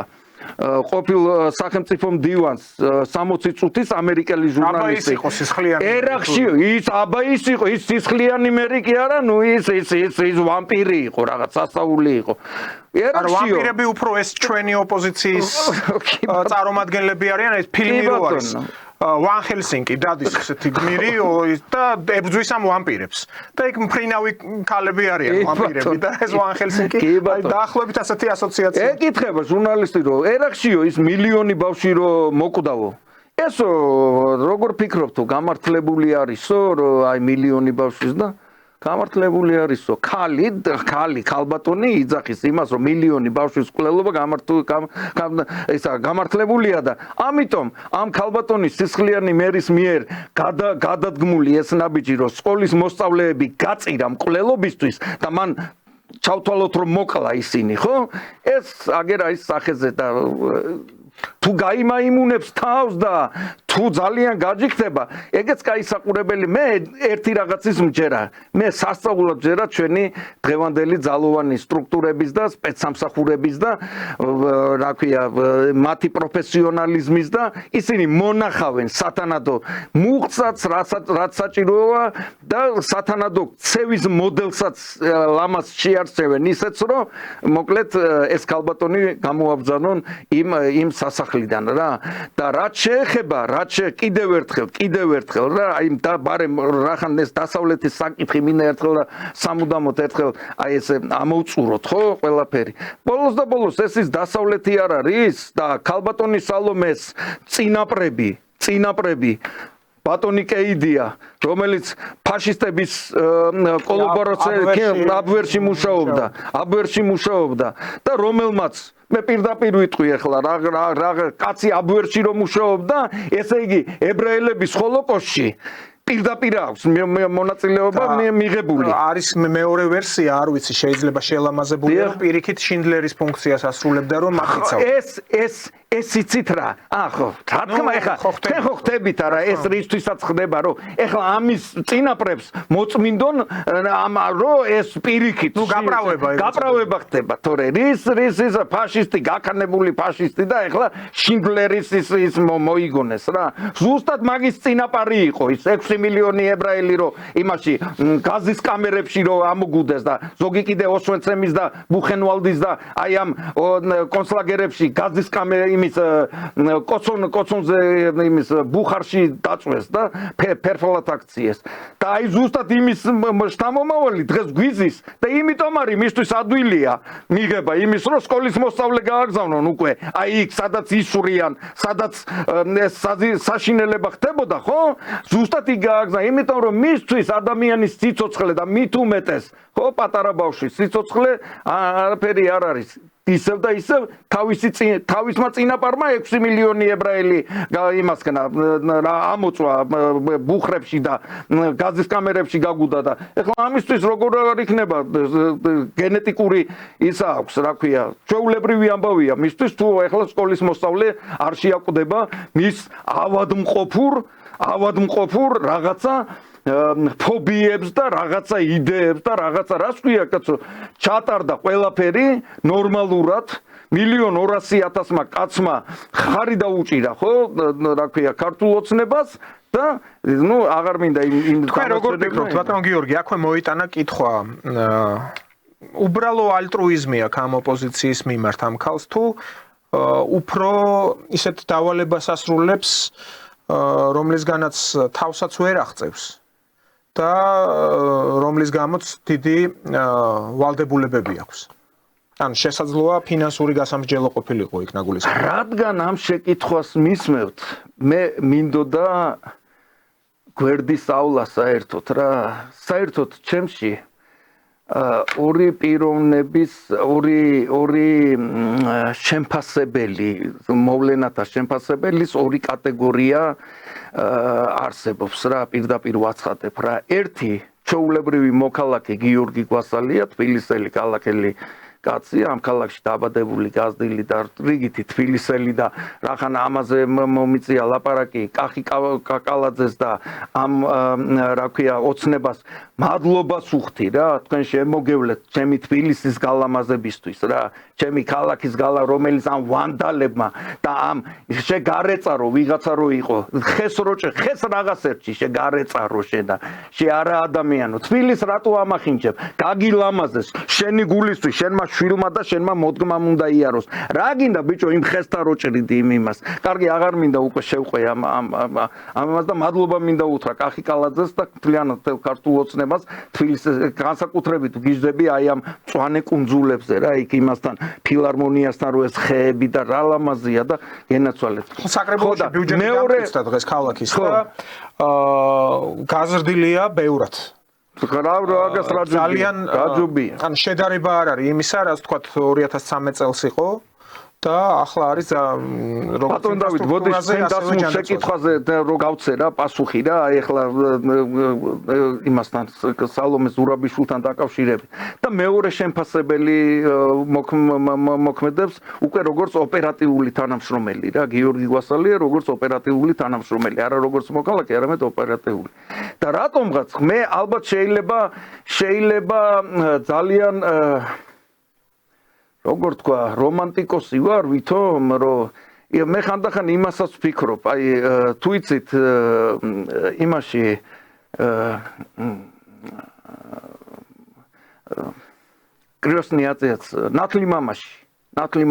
ყოფილ სახელმწიფო მდივანს 60 წუთის ამერიკელი ჟურნალისტი. ერახში ის აბაის იყო, ის სისხლიანი მერი კი არა, ნუ ის ვამპირი იყო, რაღაც სასაული იყო.
ვამპირები უფრო ეს ჩვენი ოპოზიციის წარმომადგენლები არიან, ეს ფილმი რო არის. One Helsinki დადის ესეთი გმირი და ებრძვის ამ ვამპირებს. და იქ მფრინავი ქალები არიან ვამპირები და ეს One Helsinki დაახლოებით ასეთი ასოციაცია.
ეკითხება ჟურნალისტი რომ ერახშიო ის მილიონი ბავშვი რომ მოკვდავო. ეს როგორ ფიქრობ თუ გამართლებული არისო რომ აი მილიონი ბავშვის და გამართლებული არისო ქალბატონი იძახის იმას რომ მილიონი ბავშვის კვლელობა გამართლებულია და ამიტომ ამ ქალბატონის სისხლიანი მერის მიერ გადადგმული ეს ნაბიჯი რომ სკოლის მოსწავლეები გაწირა მკვლელობისთვის და მან ჩავთვალოთ რომ მოკლა ისინი, ხო? ეს აგერ არის სახეზე და თუ გაიმაიმუნებს თავს და თუ ძალიან გაჯიქდება, ეგეც გაისაყურებელი. მე ერთი რაღაცის მჯერა. მე სასწაულად მჯერა ჩვენი დღევანდელი ძალოვანი სტრუქტურების და სპეცსამსახურების და რა ქვია, მათი პროფესიონალიზმის და ისინი მონახავენ სათანადო მუხტსაც, რაც საჭიროა და სათანადო ქცევის მოდელსაც ლამას შეარჩევენ ისეც, რომ მოკლედ ეს ქალბატონი გამოაბრძანონ იმ სასახლიდან რა. და რაც რაც კიდევ ერთხელ რა აი ბარემ რახან ეს დასავლეთის საკითხი მინდა ერთხელ და სამუდამოდ ერთხელ აი ესე ამოვწუროთ ხო ყველაფერი ბოლოს და ბოლოს ეს ის დასავლეთი არ არის და ქალბატონი სალომეს წინაპრები ბატონი კეიდია რომელიც ფაშისტების კოლაბორაციას აბვერში მუშაობდა და რომელმაც მე პირდაპირ ვიტყვი ახლა რა კაცი აბვერში რომ მუშაობდა ესე იგი ებრაელების ჰოლოკოსტში პირდაპირ აქვს მონაწილეობა მიღებული
არის მეორე ვერსია არ ვიცი შეიძლება შეელამაზებულია რომ პირიქით შინდლერის ფუნქციას ასრულებდა რომ მახიცავ
ეს იცით რა ხო რა თქმა ეხლა თქვენ ხო ხდებით არა ეს რისთვისაც ხდება რომ ეხლა ამის წინაპრებს მოწმინდონ რომ ეს პირიქით გაправება ხდება თორე რის ფაშისტი გაქანებული ფაშისტი და ეხლა შინდლერის ის მოიგონეს რა ზუსტად მაგის წინაპარი იყო ის 6 მილიონი ებრაელი რომ იმაში გაზის კამერებში რომ ამოგუდეს და ზოგი კიდე ოსვენცემის და ბუხენვალდის და აი ამ კონცლაგერებში გაზის იმის კოცონზე იმის ბუხარში დაწვეს და ფერფლად აქციეს და აი ზუსტად იმის შთამომავალი დღეს გვიზის და იმიტომ არის მისთვის ადვილია მიღება იმის რომ სკოლის მოსწავლე გააგზავნონ უკვე აი იქ სადაც ისვრიან სადაც ეს საშინელება ხდებოდა ხო ზუსტად იქ გააგზავნა იმიტომ რომ მისთვის ადამიანის სიცოცხლე და მით უმეტეს ხო პატარა ბავშვის სიცოცხლე არაფერი არ არის ისევ და ისევ თავისმა წინაპარმა 6 მილიონი ებრაელი იმასკენ რა ამოწვა ბუხრებში და გაზის კამერებში გაგუდა და ეხლა ამისთვის როგორ არ იქნება გენეტიკური ისა აქვს რა ქვია ჩვეულებრივი ამბავია მისთვის თუ ეხლა სკოლის მოსწავლე არ შეაკვდება მის ავადმყოფურ რაღაცა ფობიებს და რაღაცა იდეებს და რაღაცა რას ქვია კაცო ჩატარდა ყველაფერი ნორმალურად 1,200,000-მა კაცმა ხარი დაუჭირა ხო რა ქვია ქართულ ოცნებას და ნუ აღარ მინდა იმ
თქვენ როგორ ფიქრობთ ბატონ გიორგი აქვე მოიტანა კითხვა უბრალო ალტრუიზმი აქვს ამ ოპოზიციის მიმართ ამ ქალს თუ უფრო ისეთ დავალებას ასრულებს რომლისგანაც თავსაც ვერ აღწევს და რომლის გამოც დიდი ვალდებულებები აქვს. ან შესაძლოა ფინანსური გასამსჯელო ყოფილიყო იქ ნაგულისხმობა.
რადგან ამ შეკითხვას მისმევთ, მე მინდოდა გვერდის ავლა საერთოდ რა. საერთოდ ჩემში ორი პიროვნების ორი შემფასებელი მოვლენათა შემფასებელის ორი კატეგორია არსებობს რა პირდაპირ ვაცხადებ რა ერთი ჩვეულებრივი მოქალაქე გიორგი გვასალია თბილისელი ქალაქელი კაცი ამ ქალაქში დაბადებული გაზრდილი და რიგითი თბილისელი და რახან ამაზე მომიწია ლაპარაკი კახი კაკალაძეს და ამ რა ქვია ოცნებას მადლობას უხდი რა თქვენ შემოგევლეთ ჩემი თბილისის გალამაზებისთვის რა ჩემი ქალაქის გალა რომელიც ამ ვანდალებმა და ამ შეგარეწარო ვიღაცა რო იყო ხეს რაღაცერჩი შეგარეწარო შედა შე არა ადამიანო თბილის რატო ამახინჯებ გაგილამაზეს შენი გულისთვის შენმა შვილმა და შენმა მოდგმამ უნდა იაროს რა გინდა ბიჭო იმ ხესთან რო ჭრიდი იმ იმას კარგი აღარ მინდა უკვე შევყვე ამას და მადლობა მინდა უთხრა კახი კალაძეს და მთლიანად ქართულ ოცნებას თბილისის განსაკუთრებით გიჟდები აი ამ მწვანე კუნძულებზე რა იქ იმასთან ფილარმონიასთან რო ეს ხეები და რა ლამაზია და გენაცვალეთ
საკრებულოში ბიუჯეტი გამწევდა დღეს ქალაქის და გაზრდილია ბევრად
ძალიან გაჯობია.
ან შედარება არ არის იმისა, რაც თქვა 2013 წელს იყო და ახლა არის როგორც
ბატონ დავით, მოდი ჩვენ დასმულ შეკითხვაზე რო გავცე რა პასუხი რა, აი ახლა იმასთან სალომე ზურაბიშვილთან დაკავშირებით და მეორე შემფასებელი მოქმედებს უკვე როგორც ოპერატიული თანამშრომელი რა, გიორგი გვასალია როგორც ოპერატიული თანამშრომელი, არა როგორც მოქალაქე, არამედ ოპერატიული. და რატომღაც მე ალბათ შეიძლება ძალიან როგორ თქვა რომანტიკოსი ვარ ვითომ რომ მე ხანდახან იმასაც ვფიქრობ აი თუ იცით იმაში კრიოსნიაძეც ნათლი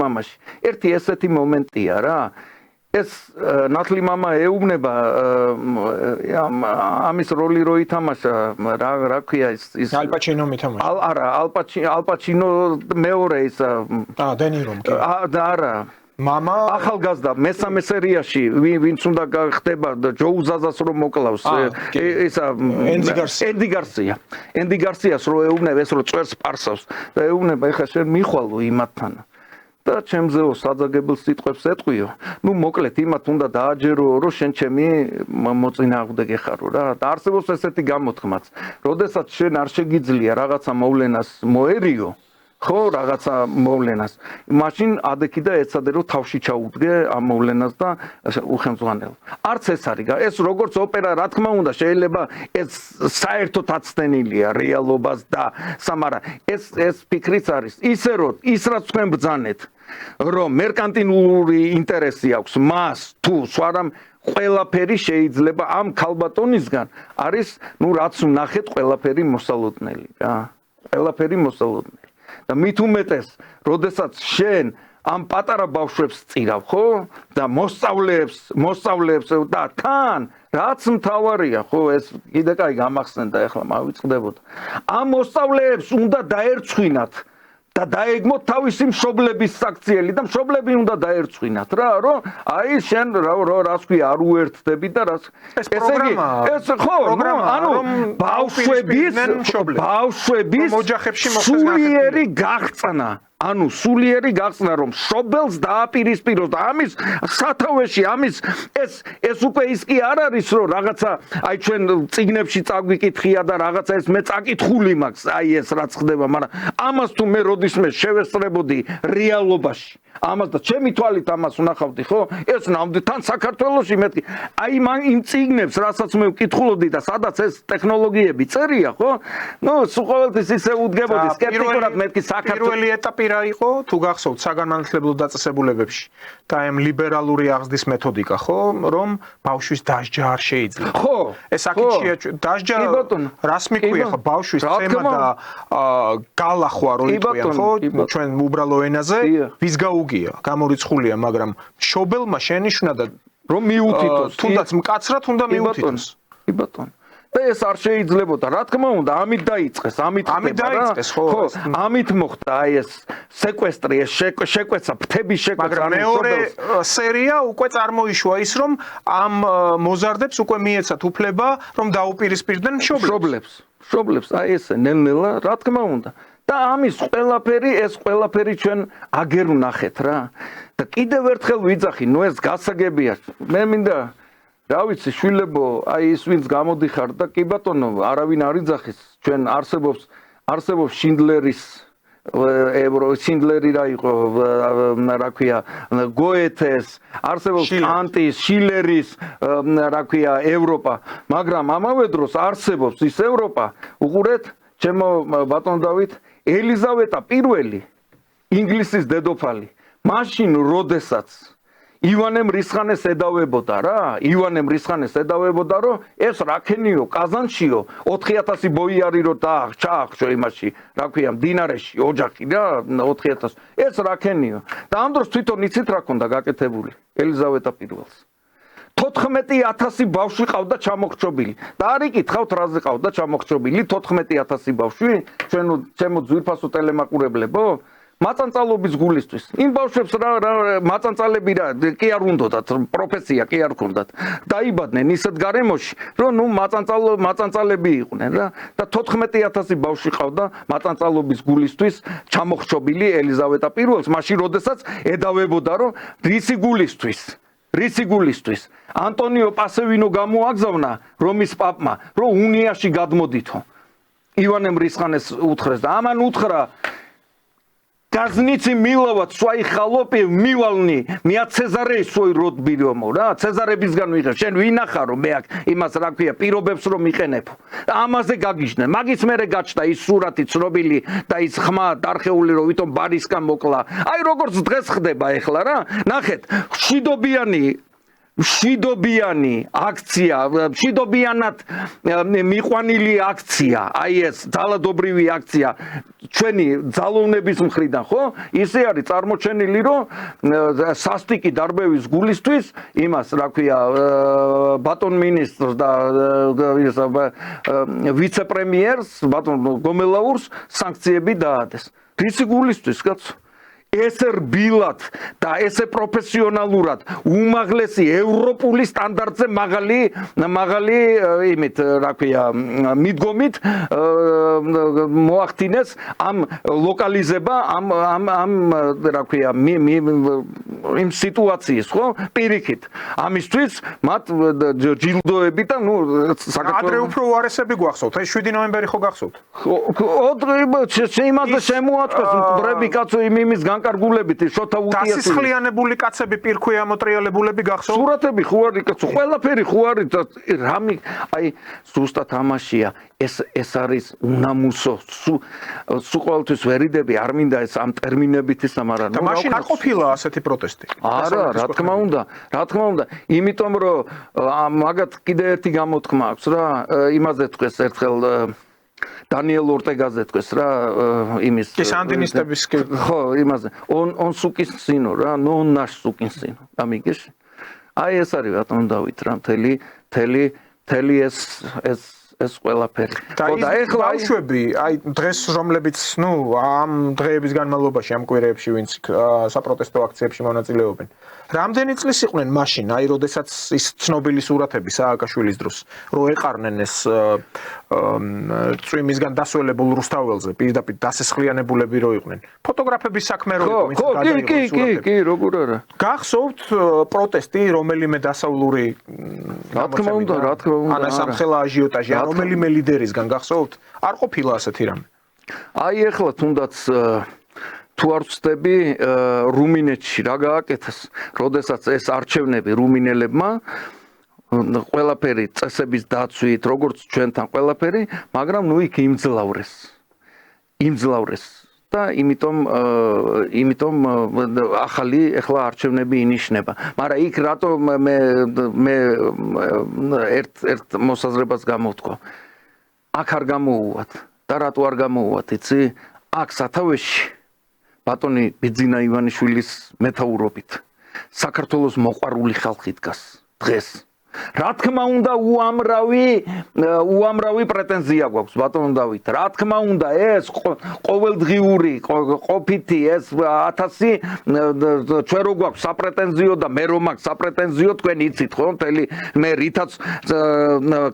მამაში ერთი ესეთი მომენტია რა ეს ნათლი მამა ეუბნება ამის როლი რო ითამაშა რა ქვია ის
ალპაჩინო მითამაშა.
არა ალპაჩინო მეორე ის
დენირომ კი.
არა
მამა
ახალგაზრდა მესამე სერიაში ვინც უნდა ხდება ჯოუ ზაზას რომ მოკლავს ისა ენდი გარსიას რო ეუბნება ეს რო წერს პარსავს და ეუბნება ეხლა შენ მიხვალო იმათთან და ჩემზეო საძაგებელ სიტყვებს ეტყვიო ნუ მოკლედ იმათ უნდა დააჯერო რომ შენ ჩემი მოწინააღმდეგე ხარო რა და არსებობს ესეთი გამოთქმაც როდესაც შენ არ შეგიძლია რაღაცა მოვლენას მოერიო ხო რაღაცა მოვლენას მაშინ ადექი და ეცადე რომ თავში ჩაუდგე ამ მოვლენას და უხელმძღვანელო არც ეს არის ეს როგორც ოპერა რა თქმა უნდა შეიძლება ეს საერთოდ აცდენილია რეალობას და სამარა ეს ფიქრიც არის ისე რომ ის რაც თქვენ ბრძანეთ რომ მერკანტილური ინტერესი აქვს მას თუ სვარამ ყველაფერი შეიძლება ამ ქალბატონისგან არის ნუ რაც ვნახეთ ყველაფერი მოსალოდნელი რა ყველაფერი მოსალოდნელი და მით უმეტეს, როდესაც შენ ამ პატარა ბავშვებს წირავ, ხო? და მოსწავლეებს და თან რაც მთავარია, ხო, ეს კიდე კაი გამახსენდა, ეხლა მავიწყდებოდა. ამ მოსწავლეებს უნდა დაერწვინათ და დაეგმოთ თავისი მშობლების საქციელი და მშობლები უნდა დაერწვინათ რა, რომ აი შენ რას ქვია არ უერთდები და რას
ეს პროგრამა
ეს ხო, ანუ ბავშვების
ოჯახებში
სულიერი გაღწნა ანუ სულიერი გახსნა რომ მშობელს დააპირისპიროს და ამის სათავეში ამის ეს უკვე ის კი არ არის რომ რაღაცა აი ჩვენ წიგნებში წაგვიკითხია და რაღაცა ეს მე წაკითხული მაქვს აი ეს რაც ხდება მაგრამ ამას თუ მე როდისმე შევესწრებოდი რეალობაში ამას და ჩემი თვალით ამას ვნახავდი ხო ეს ნამდვილად თან საქართველოში მეთქი აი მან იმ წიგნებს რასაც მე ვკითხულობდი და სადაც ეს ტექნოლოგიები წერია ხო ნუ სულ ყოველთვის ისე უდგებოდი სკეპტიკურად მეთქი საქართველოს
პირველი ეტაპი რა იყო თუ გახსოვთ საგანმანათლებლო დაწესებულებებში და ამ ლიბერალური აღზრდის მეთოდიკა ხო რომ ბავშვის დასჯა არ შეიძლება
ხო
ეს აქეთშია დასჯა რას მიყვია ხო ბავშვის ცემა და გალახვა რო იყვიან ხო ჩვენ უბრალო ენაზე ვის გაუგია გამორიცხულია მაგრამ მშობელმა შენიშვნა და
რომ მიუთითოს
თუნდაც მკაცრად უნდა მიუთითოს
კი ბატონო და ეს არ შეიძლებოდა რა თქმა უნდა ამით დაიწყეს ამით
ხო
ამით მოხდა აი ეს სეკვესტრი ეს შეკვეცა ფრთების შეკვეცა
მაგრამ მეორე სერია უკვე წარმოიშვა ის რომ ამ მოზარდებს უკვე მიეცათ უფლება რომ დაუპირისპირდნენ
მშობლებს აი ეს ნელ-ნელა რა თქმა უნდა და ამის ყველაფერი ჩვენ აგერ ვნახეთ რა და კიდევ ერთხელ ვიძახი ნუ ეს გასაგებია მე მინდა რა ვიცი შვილებო აი ის ვინც გამოდიხარ და კი ბატონო არავინ არ იძახის ჩვენ არსებობს შინდლერის შინდლერი რა იყო რა ქვია გოეთეს არსებობს კანტის შილერის რა ქვია ევროპა მაგრამ ამავე დროს არსებობს ის ევროპა უყურეთ ჩემო ბატონ დავით ელიზავეტა პირველი ინგლისის დედოფალი მაშინ როდესაც ივანემ რისხანეს ედავებოდა რა რომ ეს რაკენიო კაზანშიო 4000 ბოიარი რო ჩაახშო იმაში რა ქვია მდინარეში ოჯახი რა 4000 ეს რაკენიო და ამ დროს თვითონ იცით რა ქონდა გაკეთებული ელიზავეტა პირველს 14000 ბავშვი ყავდა ჩამოხრჩობილი და არ იკითხავთ რაზე ყავდა ჩამოხრჩობილი 14000 ბავშვი ჩემო ძვირფასო ტელემაყურებლებო მაწანწალობის გულისთვის იმ ბავშვებს რა მაწანწალები რა კი არ უნდათ პროფესია კი არ ქონდათ დაიბადნენ ისეთ გარემოში რომ ნუ მაწანწალები იყვნენ რა და 14000 ბავშვი ყავდა მაწანწალობის გულისთვის ჩამოხრჩობილი ელიზავეტა პირველს მაშინ როდესაც ედავებოდა რომ რისი გულისთვის ანტონიო პასევინო გამოაგზავნა რომის პაპმა რომ უნიაში გადმოდითო ივანემ რისხანეს უთხრეს და ამან უთხრა Казницы миловать своих холопев мивални, меня Цезарей свой род беремо, да? Цезаре бизган ვიღებ, შენ ვინახარო მე აქ იმას რა ქვია, პირობებს რომ მიყენებ. ამაზე გაგიჟდნენ. მაგის მერე გაჩნდა ის სურათი ცნობილი და ის ხმა დარხეული რომ ვითომ ბარისკან მოკლა. აი როგორც დღეს ხდება ეხლა რა. ნახეთ, მშვიდობიანი მშვიდობიანი აქცია, მშვიდობიანად მიყვანილი აქცია, აი ეს ძალადობრივი აქცია ჩვენი ძალოვნების მხრიდან, ხო? ისე არის წარმოჩენილი, რომ სასტიკი დარბევის გულისთვის იმას, რა ქვია, ბატონ მინისტრს და ვიცე-პრემიერს, ბატონ გომელაურს სანქციები დაადეს. რისი გულისთვის, კაცო? ესე რბილად და ესე პროფესიონალურად უმაღლესი ევროპული სტანდარტზე მაღალი იმით რა ქვია მიდგომით მოახდინეს ამ ლოკალიზება ამ რა ქვია იმ სიტუაციის ხო პირიქით ამისთვის მათ ჯილდოები და ნუ
საქართველოს ადრე უფრო უარესები გვახსოვთ ეს 7 ნოემბერი ხო გახსოვთ
იმაზე შემოაწყვეს მკვრები კაცო იმის განკარგულებით შოთა უტიასი
დასისხლიანებული კაცები პირქვია მოტრიალებულები გახსოვთ
სურათები ხო არის კაცო ყველაფერი ხო არის რამი აი ზუსტად ამაშია ეს არის უნამუსო სულ ყოველთვის ვერიდები არ მინდა ეს ამ ტერმინებით ისა მაგრამ
და მაშინ არ ყოფილა ასეთი პროტესტი
არა რა თქმა უნდა იმიტომ რომ მაგათ კიდე ერთი გამოთქმა აქვს რა იმაზე თქვეს ერთხელ დანიელ ორტეგაზე თქვეს რა იმის
სანდინისტების
ხო იმაზე on სუკინსინო რა non nash სუკინსინო გამიგეშ აი ეს არის ბატონო დავით რა მთელი ეს ყველაფერი
ხო და ეხლა ბავშვები აი დღეს რომლებიც ნუ ამ დღეების განმავლობაში ამ კვირეებში ვინც საპროტესტო აქციებში მონაწილეობენ რამდენი წლის იყვნენ მაშინ აი როდესაც ის ცნობილი სურათები სააკაშვილის დროს რო ეყარნენ ეს წვიმისგან დასველებულ რუსთაველზე პირდაპირ დასესხლიანებულები რო იყვნენ ფოტოგრაფების საქმე რო იყო ვინც გადაიღო სურათები
კი როგორ არა
გახსოვთ პროტესტი რომელიმე დასავლური
რა თქმა უნდა
ანა სამხელა აჟიოტაჟი რომელიმე ლიდერისგან გახსოვთ არ ყოფილა ასეთი რამე
აი ეხლა თუნდაც თუ არ ვწდები რუმინეთში რა გააკეთეს როდესაც ეს არჩევნები რუმინელებმა ყველაფერი წესების დაცვით როგორც ჩვენთან ყველაფერი მაგრამ ნუ იქ იმძლავრეს და იმიტომ ახალი ეხლა არჩევნები ინიშნება მაგრამ იქ რატო მე ერთ მოსაზრებას გამოვთქვა აქ არ გამოუვათ და რატო არ გამოუვათ იცი აქ სათავეში ბატონი ბიძინა ივანიშვილის მეთაურობით საქართველოს მოყვარული ხალხი დგას დღეს რა თქმა უნდა უამრავი პრეტენზია გვაქვს ბატონო დავით რა თქმა უნდა ეს ყოველდღიური ყოფითი ეს 1000 ჩვენ რო გვაქვს საპრეტენზიო და მე რომ მაქვს საპრეტენზიო თქვენ იცით ხო მთელი მე რითაც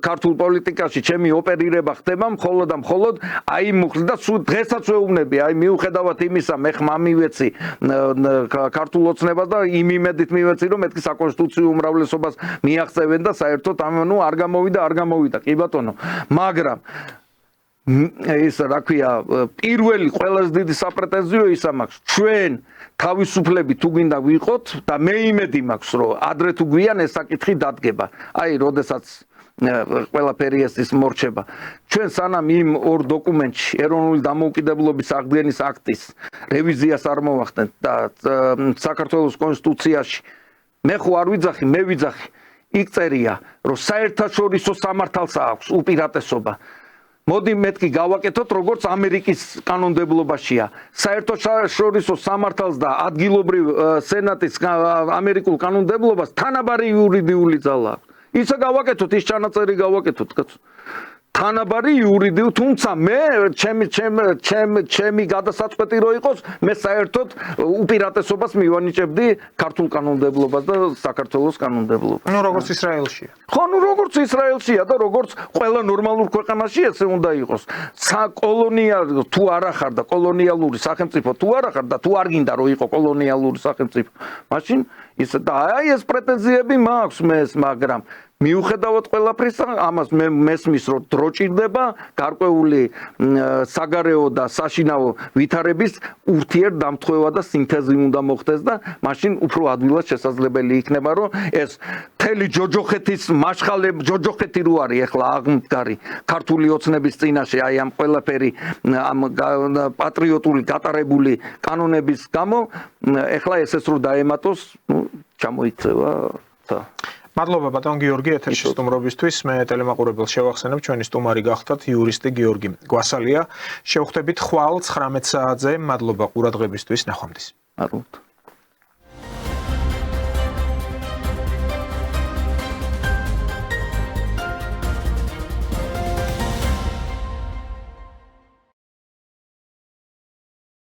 ქართულ პოლიტიკაში ჩემი ოპერირება ხდება მხოლოდ და მხოლოდ აი მუხლი და დღესაც ვეუბნები აი მიუხედავად იმისა მე ხმა მივეცი ქართულ ოცნებას და იმ იმედით მივეცი რომ მეთქი საკონსტიტუციო უმრავლესობას მიაღწევენ და საერთოდ ანუ არ გამოვიდა კი ბატონო მაგრამ ეს რა ქვია პირველი ყველაზე დიდი საპრეტენზიო ისა მაქვს ჩვენ თავისუფლები თუ გინდა ვიყოთ და მე იმედი მაქვს რომ ადრე თუ გვიან ეს საკითხი დადგება აი როდესაც ყველაფერი ეს მორჩება ჩვენ სანამ იმ ორ დოკუმენტში ეროვნული დამოუკიდებლობის აღდგენის აქტის რევიზიას არ მოვახდენთ და საქართველოს კონსტიტუციაში მე ხო არ ვიძახი მე ვიძახი იქ წერია რომ საერთაშორისო სამართალს აქვს უპირატესობა მოდი მეთქი გავაკეთოთ როგორც ამერიკის კანონმდებლობაშია საერთაშორისო სამართალს და ადგილობრივ სენატის ამერიკულ კანონმდებლობას თანაბარი იურიდიული ძალა აქვს ისა გავაკეთოთ ის ჩანაწერი გავაკეთოთ კაცო თანაბარი იურიდიული თუმცა მე ჩემი გადასაწყვეტი რო იყოს მე საერთოდ უპირატესობას მივანიჭებდი ქართულ კანონმდებლობას და საქართველოს კანონმდებლობას
ნუ როგორც ისრაელშია
ხო ნუ როგორც ისრაელშია და როგორც ყველა ნორმალურ ქვეყანაში ესე უნდა იყოს საკოლონია თუ არა ხარ და კოლონიალური სახელმწიფო თუ არა ხარ და თუ არ გინდა რომ იყო კოლონიალური სახელმწიფო მაშინ ისე და აი ეს პრეტენზიები მაქვს მეს მაგრამ მიუხედავად ყველაფრისა ამას მე მესმის რომ დრო ჭირდება გარკვეული საგარეო და საშინაო ვითარების ურთიერთდამტყვევა და სინთეზი უნდა მოხდეს და მაშინ უფრო ადვილად შესაძლებელი იქნება რომ ეს მთელი ჯოჯოხეთის მაშხალე ჯოჯოხეთი რო არის ეხლა აღმდგარი ქართული ოცნების წინაშე აი ამ ყველაფერი ამ პატრიოტული გატარებული კანონების გამო ეხლა ესეც რო დაემატოს ჩამოიქცევა
მადლობა ბატონ გიორგი ეთერში სტუმრობისთვის. მე ტელემაყურებელს შევახსენებ, ჩვენი სტუმარი გახდათ იურისტი გიორგი გვასალია. შევხვდებით ხვალ 19 საათზე. მადლობა ყურადღებისთვის. ნახვამდის.
მადლობა.